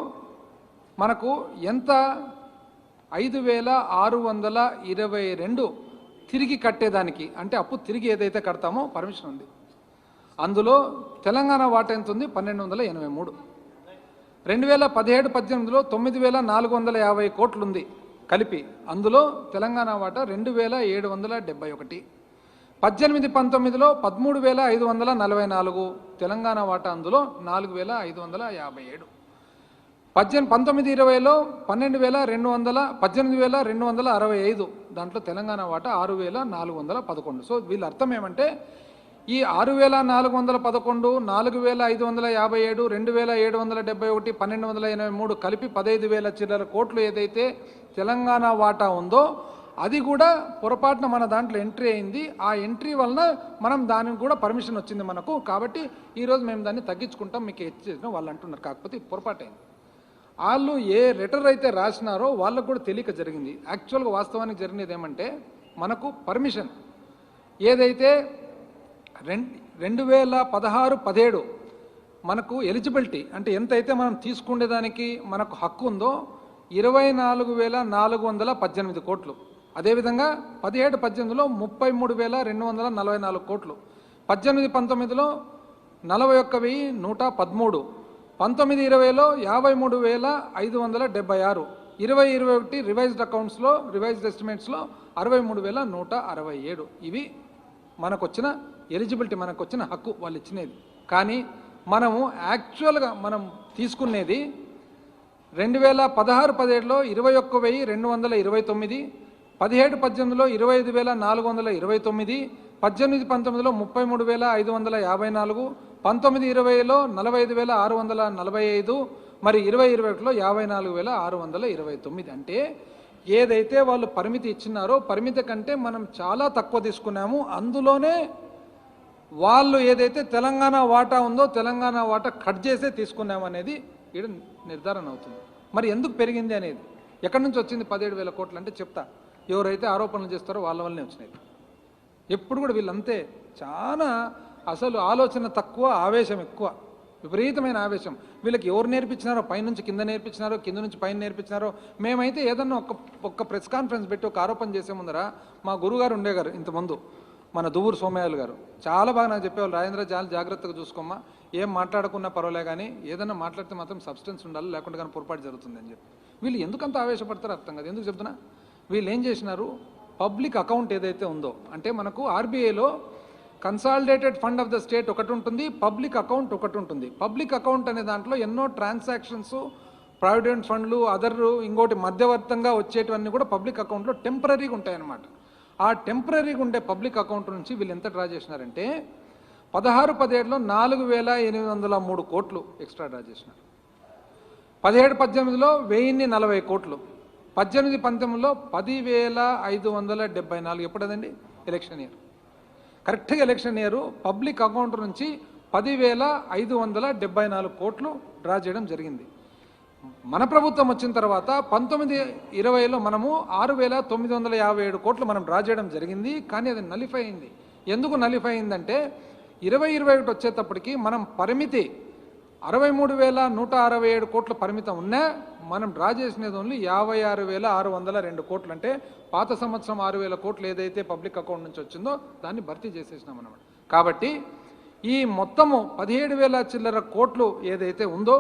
S1: మనకు ఎంత 5,622 తిరిగి కట్టేదానికి, అంటే అప్పు తిరిగి ఏదైతే కడతామో పర్మిషన్ ఉంది. అందులో తెలంగాణ వాటా ఎంత ఉంది? 1,283. 2017, 18లో 9,450 కోట్లు ఉంది కలిపి. అందులో తెలంగాణ వాటా 2,771. 18, 19లో 13,544 తెలంగాణ వాటా, అందులో 4,557. 19, 20లో 18,265 దాంట్లో తెలంగాణ వాటా 6,411. సో వీళ్ళ అర్థం ఏమంటే ఈ 6,411, 4,557, 2,771, 1,283 కలిపి 15,000 చిల్లర కోట్లు ఏదైతే తెలంగాణ వాటా ఉందో అది కూడా పొరపాటున మన దాంట్లో ఎంట్రీ అయింది. ఆ ఎంట్రీ వలన మనం దానికి కూడా పర్మిషన్ వచ్చింది మనకు. కాబట్టి ఈరోజు మేము దాన్ని తగ్గించుకుంటాం మీకు ఇచ్చేసిన వాళ్ళు అంటున్నారు. కాకపోతే పొరపాటు అయింది. వాళ్ళు ఏ లెటర్ అయితే రాసినారో వాళ్ళకు కూడా తెలియక జరిగింది. యాక్చువల్గా వాస్తవానికి జరిగినది ఏమంటే మనకు పర్మిషన్ ఏదైతే 2016, 17 మనకు ఎలిజిబిలిటీ అంటే ఎంతైతే మనం తీసుకునేదానికి మనకు హక్కు ఉందో 24,418 కోట్లు. అదేవిధంగా 17, 18లో 33,244 కోట్లు. 18, 19లో 41,113. 19, 20లో 53,576. 20, 21 రివైజ్డ్ అకౌంట్స్లో రివైజ్డ్ ఎస్టిమేట్స్లో 63,167. ఇవి మనకు వచ్చిన ఎలిజిబిలిటీ, మనకు వచ్చిన హక్కు వాళ్ళు ఇచ్చినది. కానీ మనము యాక్చువల్గా మనం తీసుకునేది 2016, 17లో 21,229. 17, 18లో 25,429. 18, 19లో 33,554. 19, 20లో 45,645. మరి 20, 21లో 54,629. అంటే ఏదైతే వాళ్ళు పరిమితి ఇచ్చినారో పరిమితి కంటే మనం చాలా తక్కువ తీసుకున్నాము. అందులోనే వాళ్ళు ఏదైతే తెలంగాణ వాటా ఉందో తెలంగాణ వాటా కట్ చేసే తీసుకున్నాము అనేది ఇక్కడ నిర్ధారణ అవుతుంది. మరి ఎందుకు పెరిగింది అనేది, ఎక్కడి నుంచి వచ్చింది 17,000 కోట్లు అంటే చెప్తా. ఎవరైతే ఆరోపణలు చేస్తారో వాళ్ళ వల్లనే వచ్చినాయి. ఎప్పుడు కూడా వీళ్ళంతే చాలా అసలు ఆలోచన తక్కువ, ఆవేశం ఎక్కువ, విపరీతమైన ఆవేశం. వీళ్ళకి ఎవరు నేర్పించినారో, పైనుంచి కింద నేర్పించినారో, కింద నుంచి పైన నేర్పించినారో. మేమైతే ఏదన్నా ఒక్క ప్రెస్ కాన్ఫరెన్స్ పెట్టి ఒక ఆరోపణ చేసే ముందర మా గురుగారు ఉండేగారు ఇంతకుముందు, మన దువ్వూరు సోమయాజులు గారు చాలా బాగా నాకు చెప్పేవాళ్ళు, రాజేంద్ర చాలా జాగ్రత్తగా చూసుకోమ్మా, ఏం మాట్లాడుకున్నా పర్వాలే కానీ ఏదన్నా మాట్లాడితే మాత్రం సబ్స్టెన్స్ ఉండాలి, లేకుంటే కానీ పొరపాటు జరుగుతుంది అని చెప్పి. వీళ్ళు ఎందుకంత ఆవేశపడతారో అర్థం కాదు. ఎందుకు చెప్తున్నా, వీళ్ళు ఏం చేసినారు, పబ్లిక్ అకౌంట్ ఏదైతే ఉందో, అంటే మనకు ఆర్బీఐలో consolidated fund of the state ఒకటి ఉంటుంది, పబ్లిక్ అకౌంట్ ఒకటి ఉంటుంది. పబ్లిక్ అకౌంట్ అనే దాంట్లో ఎన్నో ట్రాన్సాక్షన్స్, ప్రావిడెంట్ ఫండ్లు, అదర్ ఇంకోటి మధ్యవర్తంగా వచ్చేటివన్నీ కూడా పబ్లిక్ అకౌంట్లో టెంపరీగా ఉంటాయన్నమాట. ఆ టెంపరీగా ఉండే పబ్లిక్ అకౌంట్ నుంచి వీళ్ళు ఎంత డ్రా చేసినారంటే 16, 17లో 4,803 కోట్లు ఎక్స్ట్రా డ్రా చేసినారు. 17, 18లో 1,040 కోట్లు. 18, 19లో 10,574. ఎప్పుడదండి? Election year. కరెక్ట్గా ఎలక్షన్ ఇయర్ పబ్లిక్ అకౌంట్ నుంచి 10,574 కోట్లు డ్రా చేయడం జరిగింది. మన ప్రభుత్వం వచ్చిన తర్వాత 19, 20లో మనము 6,957 కోట్లు మనం డ్రా చేయడం జరిగింది. కానీ అది నలిఫై అయింది. ఎందుకు నలిఫై అయిందంటే 20, 21 వచ్చేటప్పటికి మనం పరిమితి 63,167 కోట్ల పరిమితం ఉన్నా మనం డ్రా చేసినది ఓన్లీ 56,602 కోట్లు. అంటే పాత సంవత్సరం 6,000 కోట్లు ఏదైతే పబ్లిక్ అకౌంట్ నుంచి వచ్చిందో దాన్ని భర్తీ చేసేసినాం అన్నమాట. కాబట్టి ఈ మొత్తము 17,000 చిల్లర కోట్లు ఏదైతే ఉందో,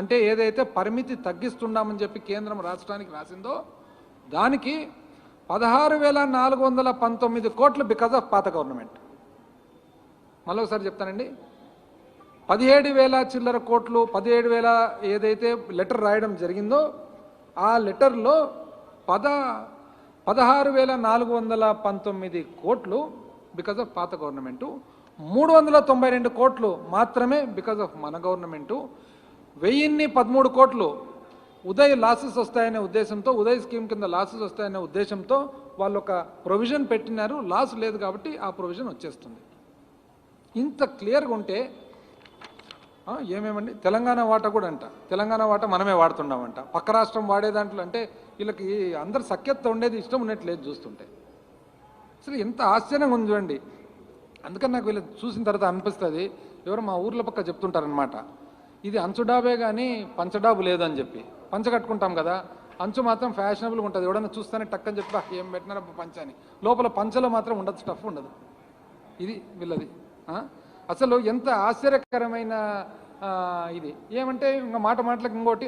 S1: అంటే ఏదైతే పరిమితి తగ్గిస్తున్నామని చెప్పి కేంద్రం రాష్ట్రానికి రాసిందో దానికి 16,419 కోట్లు బికాజ్ ఆఫ్ పాత గవర్నమెంట్. మళ్ళీ ఒకసారి చెప్తానండి, 17,000 చిల్లర కోట్లు, 17,000 ఏదైతే లెటర్ రాయడం జరిగిందో ఆ లెటర్లో 16,419 కోట్లు బికాజ్ ఆఫ్ పాత గవర్నమెంటు, 392 కోట్లు మాత్రమే బికాజ్ ఆఫ్ మన గవర్నమెంటు, 1,013 కోట్లు ఉదయ్ లాసెస్ వస్తాయనే ఉద్దేశంతో, ఉదయ్ స్కీమ్ కింద లాసెస్ వస్తాయనే ఉద్దేశంతో వాళ్ళు ఒక ప్రొవిజన్ పెట్టినారు. లాస్ లేదు కాబట్టి ఆ ప్రొవిజన్ వచ్చేస్తుంది. ఇంత క్లియర్గా ఉంటే ఏమేమండి తెలంగాణ వాటా కూడా అంట, తెలంగాణ వాటా మనమే వాడుతున్నామంట, పక్క రాష్ట్రం వాడే దాంట్లో. అంటే వీళ్ళకి అందరు సఖ్యత ఉండేది ఇష్టం ఉన్నట్లేదు చూస్తుంటే. అసలు ఎంత ఆశ్చర్యంగా ఉంది చూడండి. అందుకని నాకు వీళ్ళు చూసిన తర్వాత అనిపిస్తుంది, ఎవరు మా ఊర్ల పక్క చెప్తుంటారనమాట, ఇది అంచు డాబే కానీ పంచడాబు లేదని చెప్పి. పంచ కట్టుకుంటాం కదా, అంచు మాత్రం ఫ్యాషనబుల్గా ఉంటుంది, ఎవడన్నా చూస్తేనే టక్కని చెప్పి ఏం పెట్టినారబ్బా పంచ అని. లోపల పంచలో మాత్రం ఉండదు, స్టఫ్ ఉండదు. ఇది వీళ్ళది. అసలు ఎంత ఆశ్చర్యకరమైన ఇది ఏమంటే, ఇంకా మాటలకు ఇంకోటి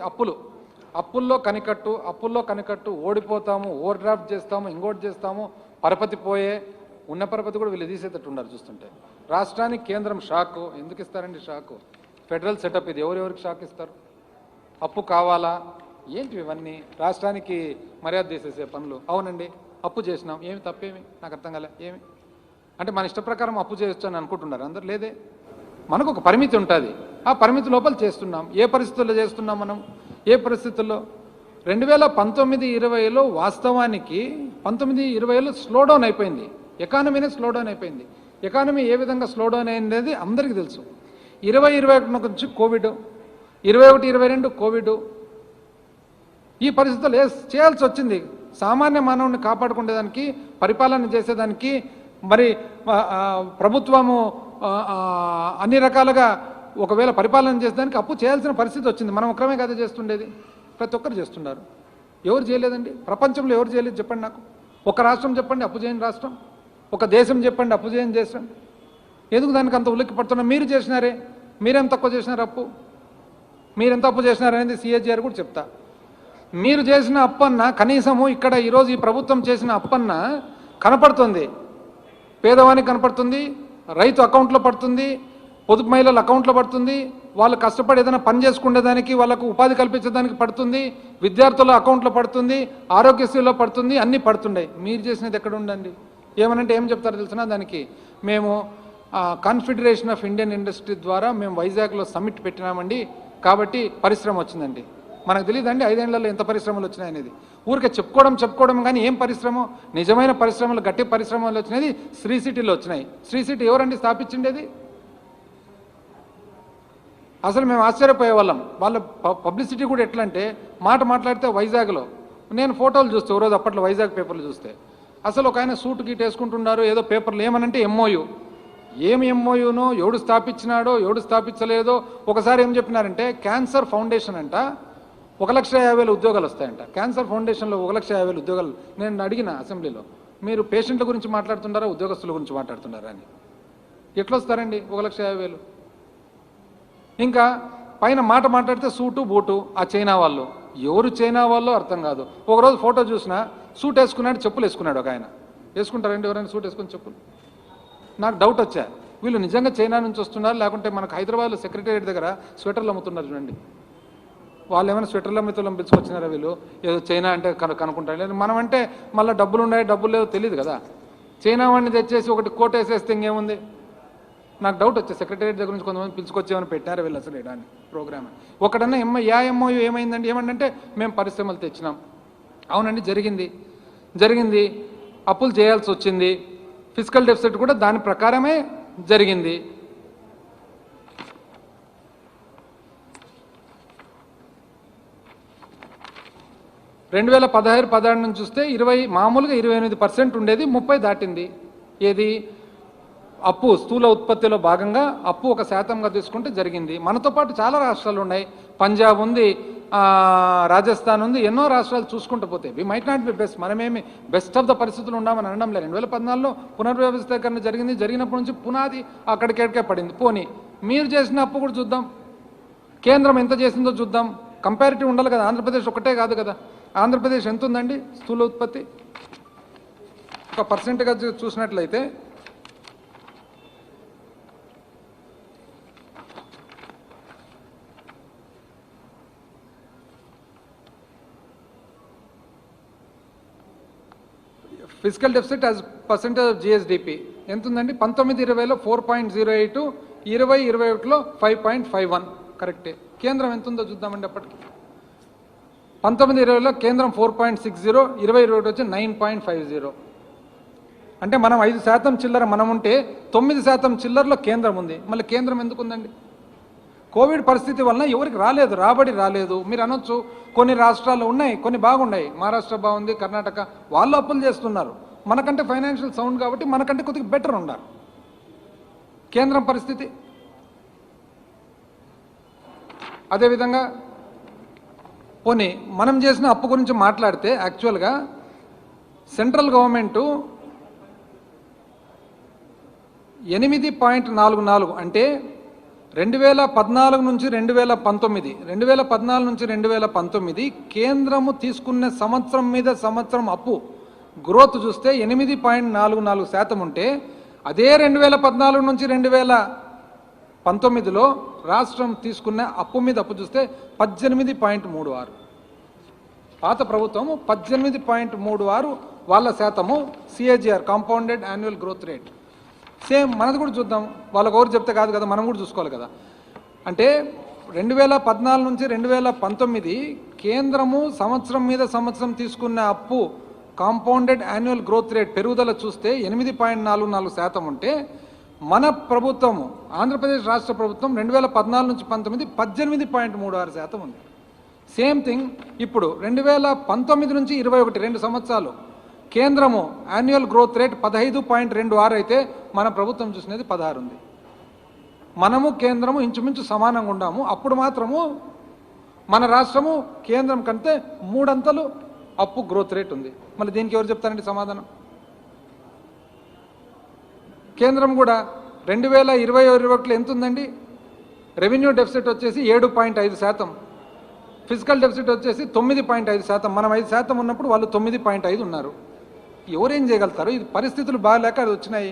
S1: అప్పుల్లో కనికట్టు ఓడిపోతాము, ఓవర్ డ్రాఫ్ట్ చేస్తాము, ఇంకోటి చేస్తాము, పరపతి పోయే ఉన్న పరపతి కూడా వీళ్ళు తీసేటట్టు ఉన్నారు చూస్తుంటే. రాష్ట్రానికి కేంద్రం షాకు ఎందుకు ఇస్తారండి? షాకు ఫెడరల్ సెటప్ ఇది, ఎవరెవరికి షాక్ ఇస్తారు? అప్పు కావాలా ఏంటి ఇవన్నీ? రాష్ట్రానికి మర్యాద తీసేసే పనులు. అవునండి అప్పు చేసినాం, ఏమి తప్పేమి? నాకు అర్థం కాలే. ఏమి అంటే మన ఇష్ట ప్రకారం అప్పు చేయొచ్చు అని అనుకుంటున్నారు అందరు? లేదే, మనకు ఒక పరిమితి ఉంటుంది, ఆ పరిమితి లోపల చేస్తున్నాం. ఏ పరిస్థితుల్లో చేస్తున్నాం మనం? ఏ పరిస్థితుల్లో? 2019-20లో వాస్తవానికి 19-20లో స్లో డౌన్ అయిపోయింది, ఎకానమీనే స్లో డౌన్ అయిపోయింది. ఎకానమీ ఏ విధంగా స్లో డౌన్ అయింది అందరికీ తెలుసు. 20-21 నుంచి కోవిడ్, 21-22 కోవిడ్, ఈ పరిస్థితులు చేయాల్సి వచ్చింది. సామాన్య మానవుని కాపాడుకునేదానికి, పరిపాలన చేసేదానికి మరి ప్రభుత్వము అన్ని రకాలుగా ఒకవేళ పరిపాలన చేసేదానికి అప్పు చేయాల్సిన పరిస్థితి వచ్చింది. మనం ఒక్కరమే కదా చేస్తుండేది, ప్రతి ఒక్కరు చేస్తున్నారు. ఎవరు చేయలేదండి? ప్రపంచంలో ఎవరు చేయలేదు చెప్పండి నాకు. ఒక రాష్ట్రం చెప్పండి అప్పు చేయని రాష్ట్రం, ఒక దేశం చెప్పండి అప్పు చేయని దేశం. ఎందుకు దానికి అంత ఉలిక్కి పడుతున్నా? మీరు చేసినారే, మీరేం తక్కువ చేసినారు అప్పు? మీరెంత అప్పు చేసినారనేది సిఏజీఆర్ కూడా చెప్తా. మీరు చేసిన అప్పన్న కనీసము ఇక్కడ ఈరోజు ఈ ప్రభుత్వం చేసిన అప్పన్న కనపడుతుంది, పేదవానికి కనపడుతుంది, రైతు అకౌంట్లో పడుతుంది, పొదుపు మహిళల అకౌంట్లో పడుతుంది, వాళ్ళు కష్టపడి ఏదైనా పని చేసుకునేదానికి వాళ్ళకు ఉపాధి కల్పించడానికి పడుతుంది, విద్యార్థుల అకౌంట్లో పడుతుంది, ఆరోగ్యశ్రీలో పడుతుంది, అన్నీ పడుతుంటాయి. మీరు చేసినది ఎక్కడ ఉండండి? ఏమనంటే ఏం చెప్తారో తెలిసినా, దానికి మేము కాన్ఫెడరేషన్ ఆఫ్ ఇండియన్ ఇండస్ట్రీ ద్వారా మేము వైజాగ్లో సమ్మిట్ పెట్టినామండి, కాబట్టి పరిశ్రమ వచ్చిందండి. మనకు తెలియదండి 5 ఏళ్లలో ఎంత పరిశ్రమలు వచ్చినాయనేది. ఊరికే చెప్పుకోవడం కానీ ఏం పరిశ్రమ? నిజమైన పరిశ్రమలు, గట్టి పరిశ్రమలు వచ్చినది శ్రీ సిటీలో వచ్చినాయి. శ్రీ సిటీ ఎవరండి స్థాపించిండేది? అసలు మేము ఆశ్చర్యపోయేవాళ్ళం. వాళ్ళ పబ్లిసిటీ కూడా ఎట్లా అంటే, మాట్లాడితే వైజాగ్లో నేను ఫోటోలు చూస్తే రోజు అప్పట్లో వైజాగ్ పేపర్లు చూస్తే అసలు ఒక ఆయన సూట్ గీట్ వేసుకుంటున్నారు, ఏదో పేపర్లు ఏమనంటే ఎంఓయూ. ఏమి ఎంఓయూనో, ఎవడు స్థాపించినాడో ఎవడు స్థాపించలేదో. ఒకసారి ఏం చెప్పినారంటే క్యాన్సర్ ఫౌండేషన్ అంట 1,50,000 ఉద్యోగాలు వస్తాయంట. క్యాన్సర్ ఫౌండేషన్లో 1,50,000 ఉద్యోగాలు. నేను అడిగిన అసెంబ్లీలో, మీరు పేషెంట్ల గురించి మాట్లాడుతున్నారా ఉద్యోగస్తుల గురించి మాట్లాడుతున్నారా అని. ఎట్లా వస్తారండి 1,50,000? ఇంకా పైన మాట్లాడితే సూటు బూటు. ఆ చైనా వాళ్ళు, ఎవరు చైనా వాళ్ళో అర్థం కాదు. ఒకరోజు ఫోటో చూసినా సూట్ వేసుకున్నాడు, చెప్పులు వేసుకున్నాడు. ఒక ఆయన వేసుకుంటారండి ఎవరైనా సూట్ వేసుకుని చెప్పులు? నాకు డౌట్ వచ్చా, వీళ్ళు నిజంగా చైనా నుంచి వస్తున్నారు లేకుంటే మనకు హైదరాబాద్లో సెక్రటేరియట్ దగ్గర స్వెటర్లు అమ్ముతున్నారు చూడండి, వాళ్ళు ఏమైనా స్వెటర్లు అమ్మితులు పిలుచుకొచ్చినారా వీళ్ళు? ఏదో చైనా అంటే కనుక్కుంటారు. లేదు మనం అంటే మళ్ళీ డబ్బులు ఉన్నాయి డబ్బులు లేదో తెలియదు కదా. చైనా వాడిని తెచ్చేసి ఒకటి కోట్ వేసేస్తే ఇంకేముంది? నాకు డౌట్ వచ్చేది, సెక్రటేరియట్ దగ్గర నుంచి కొంతమంది పిలుచుకొచ్చేమని పెట్టారు వీళ్ళు అసలు ఇలాంటి ప్రోగ్రామ్. ఒకటన్నా ఎంఓయూ ఏమైందండి? ఏమంటే మేము పరిశ్రమలు తెచ్చినాం. అవునండి జరిగింది, అప్పులు చేయాల్సి వచ్చింది, ఫిజికల్ డెఫిసిట్ కూడా దాని ప్రకారమే జరిగింది. రెండు 2016 నుంచి చూస్తే మామూలుగా 28% ఉండేది, 30 దాటింది. ఏది? అప్పు స్థూల ఉత్పత్తిలో భాగంగా అప్పు 1% తీసుకుంటే జరిగింది. మనతో పాటు చాలా రాష్ట్రాలు ఉన్నాయి, పంజాబ్ ఉంది, రాజస్థాన్ ఉంది, ఎన్నో రాష్ట్రాలు చూసుకుంటూ పోతే we might not be best. మనమేమి బెస్ట్ ఆఫ్ ద పరిస్థితులు ఉన్నామని అనడం లేదు. 2014లో పునర్వ్యవస్థీకరణ జరిగినప్పటి నుంచి పునాది అక్కడికే పడింది. పోనీ మీరు చేసిన అప్పు కూడా చూద్దాం, కేంద్రం ఎంత చేసిందో చూద్దాం. కంపారిటివ్ ఉండాలి కదా, ఆంధ్రప్రదేశ్ ఒకటే కాదు కదా. ఆంధ్రప్రదేశ్ ఎంత ఉందండి స్థూల ఉత్పత్తి? ఒక పర్సెంట్గా చూసినట్లయితే physical deficit as percentage of GSDP ఎంత ఉందండి? 19-20లో 4.08, 20-21లో 5.51. కరెక్టే. కేంద్రం ఎంత ఉందో చూద్దామండి. అప్పటికి 19-20లో కేంద్రం 4.60, 20-21 వచ్చి 9.50. అంటే మనం 5% చిల్లర మనం ఉంటే 9% చిల్లరలో కేంద్రం ఉంది. మళ్ళీ కేంద్రం ఎందుకు ఉందండి? కోవిడ్ పరిస్థితి వలన ఎవరికి రాలేదు, రాబడి రాలేదు. మీరు అనొచ్చు కొన్ని రాష్ట్రాలు ఉన్నాయి, కొన్ని బాగున్నాయి. మహారాష్ట్ర బాగుంది, కర్ణాటక, వాళ్ళు అప్పులు చేస్తున్నారు. మనకంటే ఫైనాన్షియల్ సౌండ్ కాబట్టి మనకంటే కొద్దిగా బెటర్ ఉన్నారు. కేంద్రం పరిస్థితి అదేవిధంగా. పోనీ మనం చేసిన అప్పు గురించి మాట్లాడితే యాక్చువల్గా సెంట్రల్ గవర్నమెంటు 8.44 అంటే 2014 నుంచి 2019 2014 నుంచి 2019 కేంద్రము తీసుకున్న సంవత్సరం మీద సంవత్సరం అప్పు గ్రోత్ చూస్తే 8.44% ఉంటే, అదే 2014 నుంచి 2019లో రాష్ట్రం తీసుకున్న అప్పు మీద అప్పు చూస్తే 18.36. పాత ప్రభుత్వము 18.36 వాళ్ళ శాతము CAGR, compounded annual growth rate. Same మనది కూడా చూద్దాం, వాళ్ళకి ఎవరు చెప్తే కాదు కదా, మనం కూడా చూసుకోవాలి కదా. అంటే 2014 నుంచి 2019 కేంద్రము సంవత్సరం మీద సంవత్సరం తీసుకున్న అప్పు కాంపౌండెడ్ యాన్యువల్ గ్రోత్ రేట్ పెరుగుదల చూస్తే 8.44% ఉంటే, మన ప్రభుత్వము ఆంధ్రప్రదేశ్ రాష్ట్ర ప్రభుత్వం 2014 నుంచి 19 18.36% ఉంది. సేమ్ థింగ్ ఇప్పుడు 2019 నుంచి 21 2 సంవత్సరాలు కేంద్రము యాన్యువల్ గ్రోత్ రేట్ 15.26 అయితే మన ప్రభుత్వం చూసినది 16 ఉంది. మనము కేంద్రము ఇంచుమించు సమానంగా ఉన్నాము. అప్పుడు మాత్రము మన రాష్ట్రము కేంద్రం కంటే 3 అంతలు అప్పు గ్రోత్ రేట్ ఉంది. మళ్ళీ దీనికి ఎవరు చెప్తారండి సమాధానం? కేంద్రం కూడా 2020-21లో ఎంత ఉందండి? రెవెన్యూ డెఫిసిట్ వచ్చేసి 7.5%, ఫిజికల్ డెఫిసిట్ వచ్చేసి 9.5%. మనం 5% ఉన్నప్పుడు వాళ్ళు 9.5 ఉన్నారు. ఎవరేం చేయగలుగుతారు? ఇది పరిస్థితులు బాగాలేక అది వచ్చినాయి.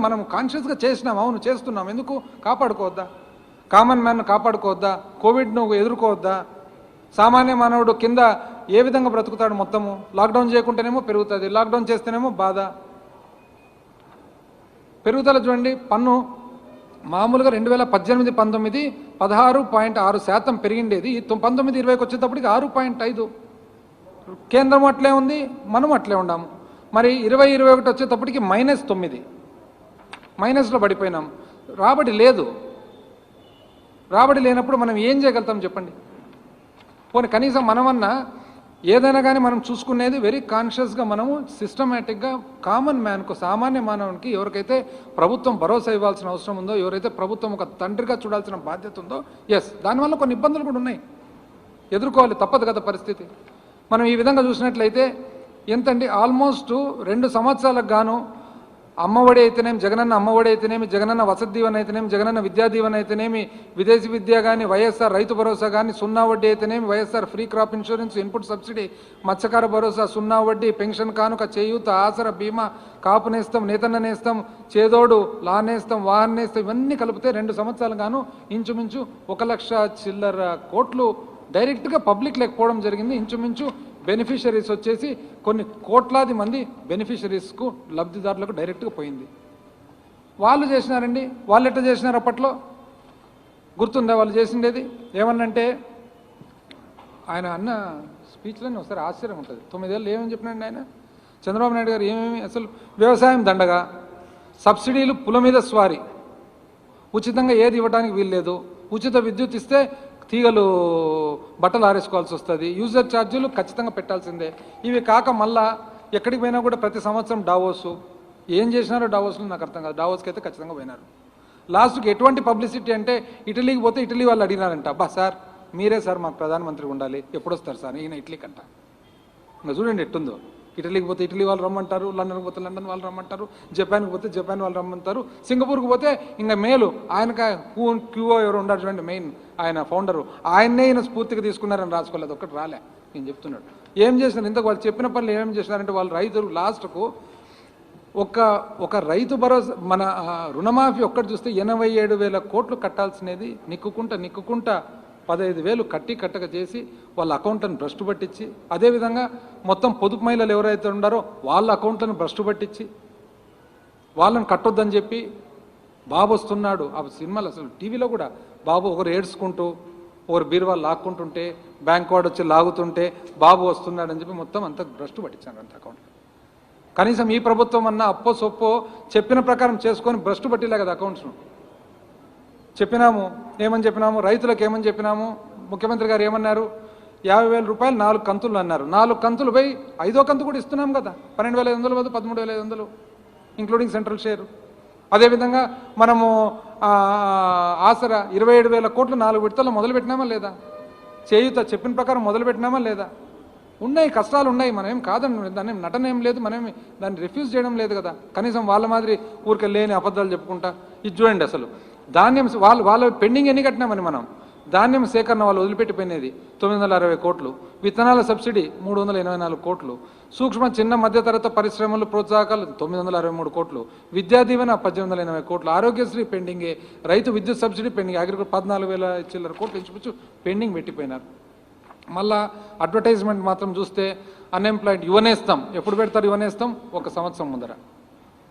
S1: మనం కాన్షియస్గా చేసినాం, అవును చేస్తున్నాం. ఎందుకు కాపాడుకోవద్దా? Common man కాపాడుకోవద్దా? కోవిడ్ను ఎదుర్కోవద్దా? సామాన్య మానవుడు కింద ఏ విధంగా బ్రతుకుతాడు? మొత్తము లాక్డౌన్ చేయకుంటేనేమో పెరుగుతుంది, లాక్డౌన్ చేస్తేనేమో బాధ. పెరుగుదల చూడండి, పన్ను మామూలుగా 2018-19 16.6% పెరిగిండేది. 19-20కి వచ్చేటప్పటికి 6.5. కేంద్రం అట్లే ఉంది, మనం అట్లే ఉన్నాము. మరి 20-21 వచ్చేటప్పటికి -9, మైనస్లో పడిపోయినాం. రాబడి లేదు. రాబడి లేనప్పుడు మనం ఏం చేయగలుగుతాం చెప్పండి? పోనీ కనీసం మనమన్నా ఏదైనా కానీ మనం చూసుకునేది వెరీ కాన్షియస్గా, మనము సిస్టమేటిక్గా కామన్ మ్యాన్కు, సామాన్య మానవునికి ఎవరికైతే ప్రభుత్వం భరోసా ఇవ్వాల్సిన అవసరం ఉందో, ఎవరైతే ప్రభుత్వం ఒక తండ్రిగా చూడాల్సిన బాధ్యత ఉందో, ఎస్ దానివల్ల కొన్ని ఇబ్బందులు కూడా ఉన్నాయి, ఎదుర్కోవాలి, తప్పదు కదా పరిస్థితి. మనం ఈ విధంగా చూసినట్లయితే ఎంతండి, ఆల్మోస్ట్ 2 సంవత్సరాలకు గాను అమ్మఒడి అయితేనేమి, జగనన్న అమ్మఒడి అయితేనేమి, జగనన్న వసతి దీవెన అయితేనేమి, జగనన్న విద్యా దీవెన అయితేనేమి, విదేశీ విద్య కానీ, వైఎస్ఆర్ రైతు భరోసా కానీ, 0 వడ్డీ అయితేనేమి, YSR free crop insurance, input subsidy, మత్స్యకార భరోసా, 0 వడ్డీ, పెన్షన్ కానుక, చేయూత, ఆసర, బీమా, కాపు నేస్తం, నేతన్న నేస్తం, చేదోడు, లా నేస్తం, వాహన నేస్తం, ఇవన్నీ కలిపితే 2 సంవత్సరాలు గాను ఇంచుమించు 1 లక్ష చిల్లర కోట్లు డైరెక్ట్గా పబ్లిక్ లేకపోవడం జరిగింది. ఇంచుమించు బెనిఫిషరీస్ వచ్చేసి కొన్ని కోట్లాది మంది బెనిఫిషరీస్కు, లబ్ధిదారులకు డైరెక్ట్గా పోయింది. వాళ్ళు చేసినారండి. వాళ్ళు ఎట్లా చేసినారు? అప్పట్లో గుర్తుందా వాళ్ళు చేసిండేది? ఏమన్నంటే ఆయన అన్న స్పీచ్లోనే ఒకసారి ఆశ్చర్యం ఉంటుంది. 9 ఏళ్ళు ఏమని చెప్పినాడు ఆయన? చంద్రబాబు నాయుడు గారు ఏమేమి అసలు వ్యవసాయం దండగా, సబ్సిడీలు పుల మీద స్వారీ, ఉచితంగా ఏది ఇవ్వడానికి వీల్లేదు, ఉచిత విద్యుత్ ఇస్తే తీగలు బట్టలు ఆరేసుకోవాల్సి వస్తుంది, యూజర్ ఛార్జీలు ఖచ్చితంగా పెట్టాల్సిందే. ఇవి కాక మళ్ళా ఎక్కడికి పోయినా కూడా ప్రతి సంవత్సరం డావోసు, ఏం చేసినారో డావోస్లో నాకు అర్థం కాదు. డావోస్కి అయితే ఖచ్చితంగా పోయినారు. లాస్ట్కి ఎటువంటి పబ్లిసిటీ అంటే ఇటలీకి పోతే ఇటలీ వాళ్ళు అడిగినారంట, అబ్బా సార్ మీరే సార్ మాకు ప్రధానమంత్రి ఉండాలి, ఎప్పుడు వస్తారు సార్ ఈయన ఇటలీకి అంట. ఇంకా చూడండి ఎట్టుందో, ఇటలీకి పోతే ఇటలీ వాళ్ళు రమ్మంటారు, లండన్కి పోతే లండన్ వాళ్ళు రమ్మంటారు, జపాన్కి పోతే జపాన్ వాళ్ళు రమ్మంటారు, సింగపూర్కి పోతే ఇంకా మేలు ఆయనక క్యూఓ ఎవరు ఉండారు చూడండి, మెయిన్ ఆయన ఫౌండరు, ఆయన్నే ఈయన స్ఫూర్తిగా తీసుకున్నారని రాసుకోలేదు, ఒక్కటి రాలే. నేను చెప్తున్నాడు ఏం చేసినారు ఇంతకు వాళ్ళు చెప్పిన పనులు ఏమేమి చేసినారంటే, వాళ్ళు రైతులు లాస్ట్కు ఒక రైతు భరోసా, మన రుణమాఫీ ఒక్కటి చూస్తే 87,000 కోట్లు కట్టాల్సినది నిక్కుకుంటా 15,000 కట్టక చేసి వాళ్ళ అకౌంట్లను భ్రష్టు పట్టించి, అదేవిధంగా మొత్తం పొదుపు మహిళలు ఎవరైతే ఉన్నారో వాళ్ళ అకౌంట్లను భ్రష్టు పట్టించి వాళ్ళని కట్టొద్దని చెప్పి బాబు వస్తున్నాడు. ఆ సినిమాలు అసలు టీవీలో కూడా బాబు ఒకరు ఏడ్చుకుంటూ ఒకరు బీరువాళ్ళు లాక్కుంటుంటే, బ్యాంక్ వాడు వచ్చి లాగుతుంటే బాబు వస్తున్నాడని చెప్పి మొత్తం అంతా భ్రష్టు పట్టించాను అంత అకౌంట్. కనీసం ఈ ప్రభుత్వం అన్న అప్పో సొప్పో చెప్పిన ప్రకారం చేసుకొని భ్రష్టు పట్టిలే కదా అకౌంట్స్ను. చెప్పినాము, ఏమని చెప్పినాము, రైతులకు ఏమని చెప్పినాము, ముఖ్యమంత్రి గారు ఏమన్నారు, 50,000 రూపాయలు 4 కంతులు అన్నారు. 4 కంతులు పోయి 5వ కంతు కూడా ఇస్తున్నాం కదా, 12,500 13,500 ఇంక్లూడింగ్ సెంట్రల్ షేర్. అదేవిధంగా మనము ఆసరా 27,000 కోట్లు 4 విడతల్లో మొదలుపెట్టినామా లేదా? చేయుత చెప్పిన ప్రకారం మొదలుపెట్టినామా లేదా? ఉన్నాయి, కష్టాలు ఉన్నాయి, మనం ఏం కాదని దాన్ని నటన ఏం లేదు, మనమేమి దాన్ని రిఫ్యూజ్ చేయడం లేదు కదా. కనీసం వాళ్ళ మాదిరి ఊరికే లేని అబద్ధాలు చెప్పుకుంటా ఇది చూడండి. అసలు ధాన్యం వాళ్ళ పెండింగ్ ఎన్ని కట్టినామని మనం ధాన్యం సేకరణ వాళ్ళు వదిలిపెట్టిపోయినది 960 కోట్లు, విత్తనాల సబ్సిడీ 384 కోట్లు, సూక్ష్మ చిన్న మధ్యతరగతి పరిశ్రమలు ప్రోత్సాహకాలు 963 కోట్లు, విద్యా దీవెన 1880 కోట్లు, ఆరోగ్యశ్రీ పెండింగే, రైతు విద్యుత్ సబ్సిడీ పెండింగ్, అగ్రికల్చర్ 14,000 చిల్లర కోట్లు ఇంచుమించు పెండింగ్ పెట్టిపోయినారు. మళ్ళా అడ్వర్టైజ్మెంట్ మాత్రం చూస్తే అన్ఎంప్లాయిడ్ యువనేస్తాం ఎప్పుడు పెడతారు? యువనేస్తాం 1 సంవత్సరం ముందర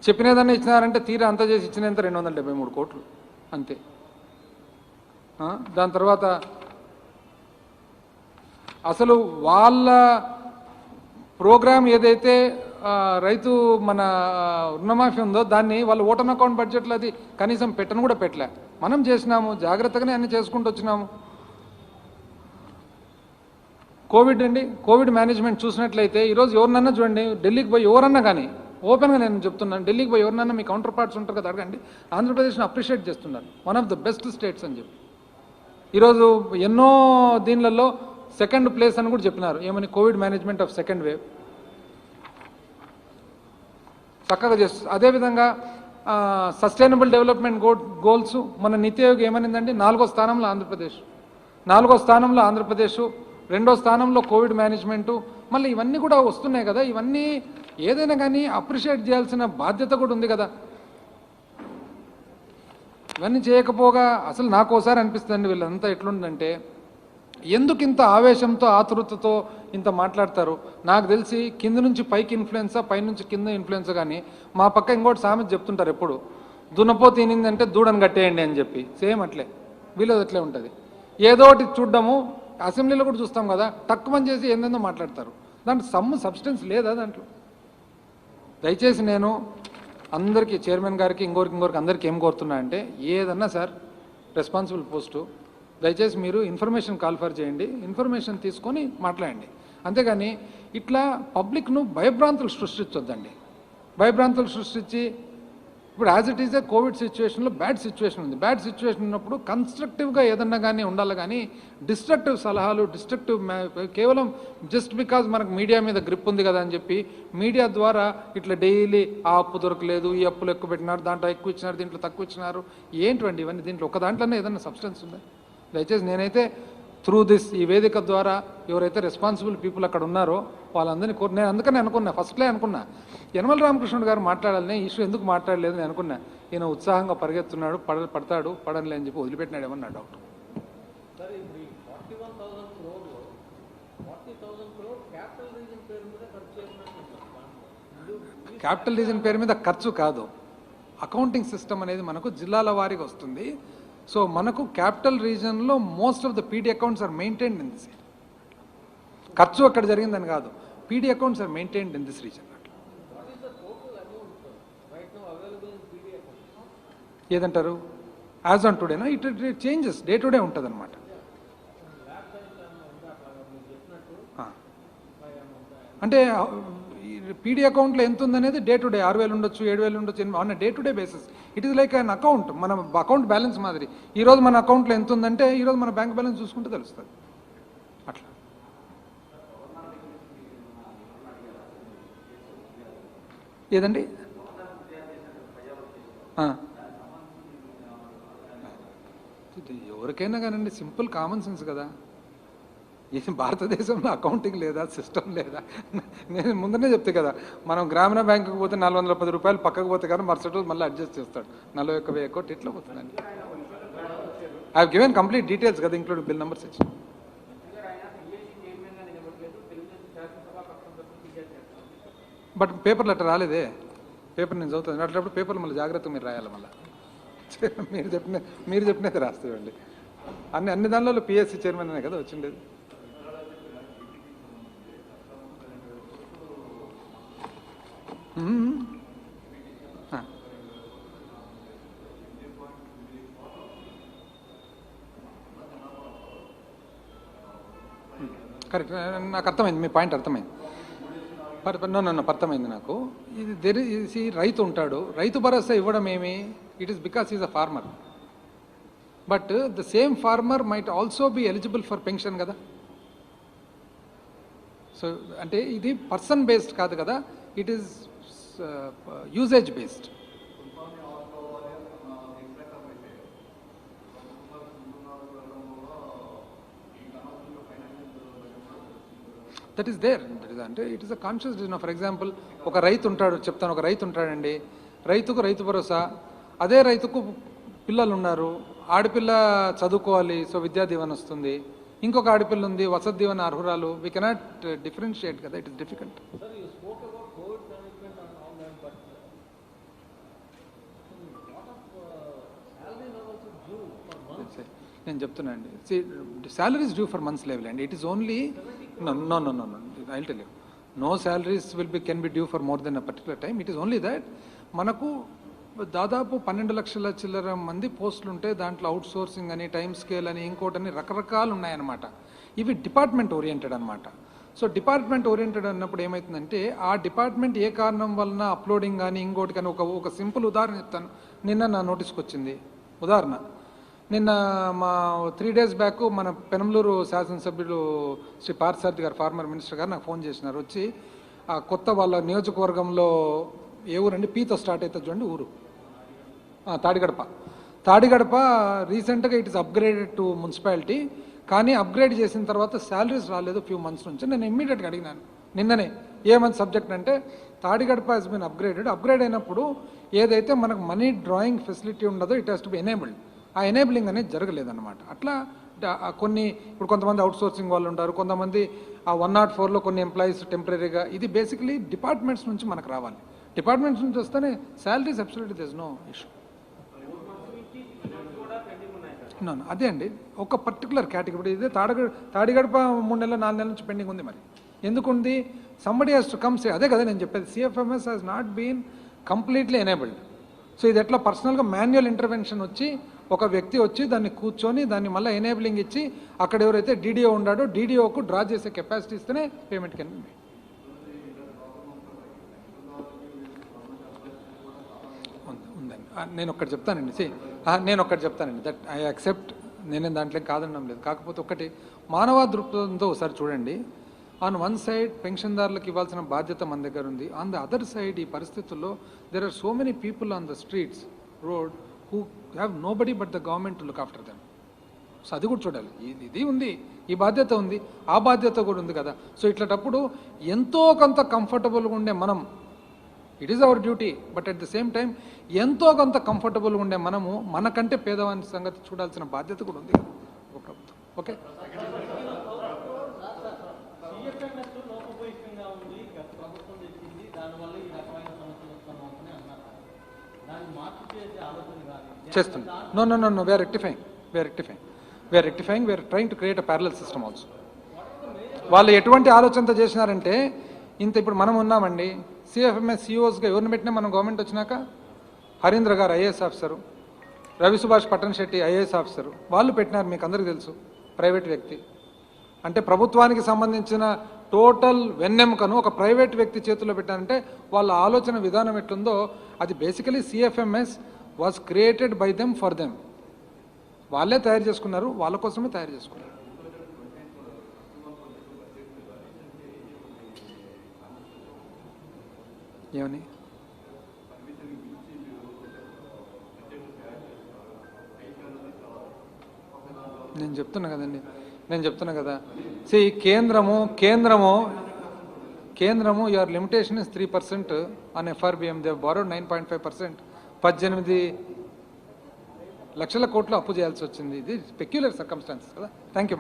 S1: చెప్పినదన్నా ఇచ్చినారంటే తీరా అంతా చేసి ఇచ్చినంత 273 కోట్లు అంతే. దాని తర్వాత అసలు వాళ్ళ ప్రోగ్రామ్ ఏదైతే రైతు మన రుణమాఫీ ఉందో దాన్ని వాళ్ళు ఓటన్ అకౌంట్ బడ్జెట్లో అది కనీసం పెట్టను కూడా పెట్టలే. మనం చేసినాము, జాగ్రత్తగానే అన్ని చేసుకుంటూ వచ్చినాము. కోవిడ్ అండి, కోవిడ్ మేనేజ్మెంట్ చూసినట్లయితే ఈరోజు ఎవరినన్నా చూడండి, ఢిల్లీకి పోయి ఎవరన్నా కానీ ఓపెన్గా నేను చెప్తున్నాను, ఢిల్లీకి పోయి ఎవరినన్నా మీ కౌంటర్ పార్ట్స్ ఉంటారు కదా అడగండి, ఆంధ్రప్రదేశ్ని అప్రిషియేట్ చేస్తున్నారు, one of the best states అని చెప్పి. ఈరోజు ఎన్నో దీనిలలో సెకండ్ ప్లేస్ అని కూడా చెప్పినారు. ఏమని? Covid management of second wave చక్కగా చేస్తుంది. అదేవిధంగా సస్టైనబుల్ డెవలప్మెంట్ గోల్స్ మన నీతి ఆయోగ్ ఏమనిందండి? 4వ స్థానంలో ఆంధ్రప్రదేశ్, 4వ స్థానంలో ఆంధ్రప్రదేశ్, 2వ స్థానంలో కోవిడ్ మేనేజ్మెంటు. మళ్ళీ ఇవన్నీ కూడా వస్తున్నాయి కదా, ఇవన్నీ ఏదైనా కానీ అప్రిషియేట్ చేయాల్సిన బాధ్యత కూడా ఉంది కదా. ఇవన్నీ చేయకపోగా అసలు నాకు ఒకసారి అనిపిస్తుందండి, వీళ్ళంతా ఎట్లుందంటే ఎందుకు ఇంత ఆవేశంతో ఆతృతతో ఇంత మాట్లాడతారు. నాకు తెలిసి కింద నుంచి పైకి ఇన్ఫ్లుయెన్సా, పైనుంచి కింద ఇన్ఫ్లుయెన్సా. కానీ మా పక్క ఇంకోటి సామెత చెప్తుంటారు ఎప్పుడు, దున్నపో తినిందంటే దూడని కట్టేయండి అని చెప్పి. సేమ్ అట్లే వీళ్ళది అట్లే ఉంటుంది. ఏదో ఒకటి చూడ్డము, అసెంబ్లీలో కూడా చూస్తాం కదా, తక్కువ చేసి ఏందేందో మాట్లాడతారు, దాంట్లో సబ్స్టెన్స్ లేదా దాంట్లో. దయచేసి నేను అందరికీ, చైర్మన్ గారికి, ఇంకోరికి అందరికీ ఏం కోరుతున్నా అంటే, ఏదన్నా సార్ రెస్పాన్సిబుల్ పోస్టు, దయచేసి మీరు ఇన్ఫర్మేషన్ కాల్ఫర్ చేయండి, ఇన్ఫర్మేషన్ తీసుకొని మాట్లాడండి. అంతేగాని ఇట్లా పబ్లిక్ను భయభ్రాంతులు సృష్టించొద్దండి. భయభ్రాంతులు సృష్టించి ఇప్పుడు as it is a Covid సిచ్యువేషన్లో బ్యాడ్ సిచ్యువేషన్ ఉంది. బ్యాడ్ సిచ్యువేషన్ ఉన్నప్పుడు కన్స్ట్రక్టివ్గా ఏదన్నా కానీ ఉండాలి, కానీ డిస్ట్రక్టివ్ సలహాలు, డిస్ట్రక్టివ్ కేవలం జస్ట్ బికాజ్ మనకు మీడియా మీద గ్రిప్ ఉంది కదా అని చెప్పి మీడియా ద్వారా ఇట్లా డైలీ ఆ అప్పు దొరకలేదు, ఈ అప్పులు ఎక్కువ పెట్టినారు, దాంట్లో ఎక్కువ ఇచ్చినారు, దీంట్లో తక్కువ ఇచ్చినారు, ఏంటండి ఇవన్నీ? దీంట్లో ఒక దాంట్లోనే ఏదన్నా సబ్స్టెన్స్ ఉందా? దయచేసి నేనైతే త్రూ దిస్ ఈ వేదిక ద్వారా ఎవరైతే రెస్పాన్సిబుల్ పీపుల్ అక్కడ ఉన్నారో వాళ్ళందరినీ నేను అందుకని అనుకున్నా, ఫస్ట్లే అనుకున్నా యనమల రామకృష్ణుడు గారు మాట్లాడాలని, ఇష్యూ ఎందుకు మాట్లాడలేదు నేను అనుకున్నా. ఈయన ఉత్సాహంగా పరిగెత్తున్నాడు, పడతాడు పడనిలే అని చెప్పి వదిలిపెట్టినాడు ఏమన్నా డాక్టర్. క్యాపిటల్ రీజన్ పేరు మీద ఖర్చు కాదు, అకౌంటింగ్ సిస్టమ్ అనేది మనకు జిల్లాల వారీగా వస్తుంది. సో మనకు క్యాపిటల్ రీజన్లో most of the PD accounts are maintained in this. ఖర్చు అక్కడ జరిగిందని కాదు, PD accounts are maintained in this region. ఏదంటారు? యాజ్ ఆన్ టుడేనా? It changes day to day ఉంటుంది అనమాట. అంటే పీడీ అకౌంట్లో ఎంత ఉందనేది డే టు డే 6,000 ఉండొచ్చు, 7,000 ఉండొచ్చు, on day to day basis. It is like an account, మన అకౌంట్ బ్యాలెన్స్ మాదిరి. ఈరోజు మన అకౌంట్లో ఎంత ఉందంటే ఈరోజు మన బ్యాంక్ బ్యాలెన్స్ చూసుకుంటే తెలుస్తుంది. అట్లా ఏదండి? ఎవరికైనా కానండి సింపుల్ కామన్ సెన్స్ కదా. ఇది భారతదేశంలో అకౌంటింగ్ లేదా, సిస్టమ్ లేదా? నేను ముందనే చెప్తే కదా, మనం గ్రామీణ బ్యాంకుకి పోతే 410 రూపాయలు పక్కకు పోతే కానీ మరుసటి రోజు మళ్ళీ అడ్జస్ట్ చేస్తాడు, 41,000 కోట్లు ఎట్లా పోతుందండి? I have given complete details కదా, ఇంక్లూడింగ్ బిల్ నెంబర్స్ ఇచ్చి. బట్ పేపర్లు అట్లా రాలేదే, పేపర్ నేను చదువుతాను అట్లప్పుడు పేపర్లు మళ్ళీ జాగ్రత్తగా మీరు రాయాలి. మళ్ళీ మీరు చెప్పినది రాస్తాయండి. అన్ని దానిలో పిఎస్సి చైర్మన్ అనే కదా వచ్చిండేది. కరెక్ట్, నాకు అర్థమైంది, మీ పాయింట్ అర్థమైంది. అర్థమైంది నాకు. ఇది రైతు ఉంటాడు, రైతు భరోసా ఇవ్వడం ఏమి, it is because is a farmer. But the same farmer might also be eligible for pension కదా. సో అంటే ఇది పర్సన్ బేస్డ్ కాదు కదా, it is usage based. That is there. అంటే it is a conscious decision. For example ఒక రైతు ఉంటాడు, చెప్తాను, ఒక రైతు ఉంటాడండి, రైతుకు రైతు భరోసా, అదే రైతుకు పిల్లలు ఉన్నారు, ఆడపిల్ల చదువుకోవాలి, సో విద్యా దీవెన వస్తుంది, ఇంకొక ఆడపిల్ల ఉంది, Vasathi Deevena అర్హురాలు. We cannot differentiate కదా, ఇట్ ఇస్ డిఫికల్ట్. నేను చెప్తున్నా అండి, salaries due for months level and it is only no I'll tell you, no salaries can be due for more than a particular time. It is only that మనకు దాదాపు 12 లక్షల చిల్లర మంది పోస్టులు ఉంటే దాంట్లో అవుట్ సోర్సింగ్ అని, టైం స్కేల్ అని, ఇంకోటని రకరకాలు ఉన్నాయన్నమాట. ఇవి డిపార్ట్మెంట్ ఓరియంటెడ్ అనమాట. సో డిపార్ట్మెంట్ ఓరియంటెడ్ అన్నప్పుడు ఏమవుతుందంటే ఆ డిపార్ట్మెంట్ ఏ కారణం వలన అప్లోడింగ్ కానీ ఇంకోటి కానీ, ఒక సింపుల్ ఉదాహరణ చెప్తాను. నిన్న నా నోటీస్కి వచ్చింది ఉదాహరణ. నిన్న మా 3 days బ్యాక్ మన పెనంలూరు శాసనసభ్యులు శ్రీ పార్థసారథి గారు, ఫార్మర్ మినిస్టర్ గారు నాకు ఫోన్ చేసినారు. వచ్చి ఆ కొత్త వాళ్ళ నియోజకవర్గంలో ఏ ఊరండి, పీతో స్టార్ట్ అవుతుంది చూడండి ఊరు, తాడిగడప రీసెంట్గా it is upgraded to municipality. కానీ అప్గ్రేడ్ చేసిన తర్వాత శాలరీస్ రాలేదు ఫ్యూ మంత్స్ నుంచి. నేను ఇమ్మీడియట్గా అడిగినాను నిన్ననే, ఏమంది సబ్జెక్ట్ అంటే, తాడిగడప హెస్ బీన్ అప్గ్రేడ్ అయినప్పుడు ఏదైతే మనకు మనీ డ్రాయింగ్ ఫెసిలిటీ ఉండదో it has to be enabled. ఆ ఎనేబులింగ్ అనేది జరగలేదన్నమాట. అట్లా కొన్ని ఇప్పుడు కొంతమంది అవుట్ సోర్సింగ్ వాళ్ళు ఉంటారు, కొంతమంది ఆ 104లో కొన్ని ఎంప్లాయీస్ టెంపరీగా. ఇది బేసికలీ డిపార్ట్మెంట్స్ నుంచి మనకు రావాలి. డిపార్ట్మెంట్స్ నుంచి వస్తేనే salaries absolutely there is no issue. అదే అండి, ఒక పర్టికులర్ కేటగిరీ. ఇదే తాడిగడప 3 నెలలు 4 నెలల నుంచి పెండింగ్ ఉంది. మరి ఎందుకుంది? Somebody has to come say. అదే కదా నేను చెప్పేది, CFMS has not been completely enabled. So ఇది ఎట్లా పర్సనల్గా మాన్యువల్ ఇంటర్వెన్షన్ వచ్చి ఒక వ్యక్తి వచ్చి దాన్ని కూర్చొని దాన్ని మళ్ళీ ఎనేబులింగ్ ఇచ్చి అక్కడ ఎవరైతే డీడీఓ ఉన్నాడో డీడీఓకు డ్రా చేసే కెపాసిటీ ఇస్తేనే పేమెంట్ కెన్ బి. ఉందండి. నేను ఒక్కటి చెప్తానండి, దట్ ఐ యాక్సెప్ట్, నేనే దాంట్లో కాదనడం లేదు. కాకపోతే ఒకటి మానవ దృక్పథంతో ఒకసారి చూడండి. ఆన్ వన్ సైడ్ పెన్షన్దారులకు ఇవ్వాల్సిన బాధ్యత మన దగ్గర ఉంది. ఆన్ ద అదర్ సైడ్ ఈ పరిస్థితుల్లో there are so many people on the streets, road, who have nobody but the government to look after them. So అది కూడా చూడాలి. ఇది ఉంది, ఈ బాధ్యత ఉంది, ఆ బాధ్యత కూడా ఉంది కదా. సో ఇట్లాంటప్పుడు ఎంతో కొంత కంఫర్టబుల్గా ఉండే మనం, it is our duty, but at the same time ఎంతో కొంత కంఫర్టబుల్గా ఉండే మనము మనకంటే పేదవాని సంగతి చూడాల్సిన బాధ్యత కూడా ఉంది కదా ఒక ప్రభుత్వం. ఓకే, చేస్తుంది. No, we are rectifying, we are trying to create a parallel system also. వాళ్ళు ఎటువంటి ఆలోచనతో చేసినారంటే, ఇంత ఇప్పుడు మనం ఉన్నామండి, సిఎఫ్ఎంఎస్ సిఇఓస్గా ఎవరిని పెట్టినా మనం గవర్నమెంట్ వచ్చినాక, హరీంద్ర గారు IAS officer, Ravi Subhash Pattan Shetty IAS officer, వాళ్ళు పెట్టినారు. మీకు అందరికీ తెలుసు, ప్రైవేట్ వ్యక్తి. అంటే ప్రభుత్వానికి సంబంధించిన టోటల్ వెన్నెముకను ఒక ప్రైవేట్ వ్యక్తి చేతుల్లో పెట్టారంటే వాళ్ళ ఆలోచన విధానం ఎట్లుందో అది basically CFMS was created by them for them. వాళ్ళే తయారు చేసుకున్నారు, వాళ్ళ కోసమే తయారు చేసుకున్నారు. ఏమని నేను చెప్తున్నా కదా సి కేంద్రము your limitation is 3% on FRBM. They borrowed 9.5%. 18 లక్షల కోట్లు అప్పు చేయాల్సి వచ్చింది. ఇది పెక్యులర్ సర్కమ్స్టాన్సెస్ కదా. Thank you.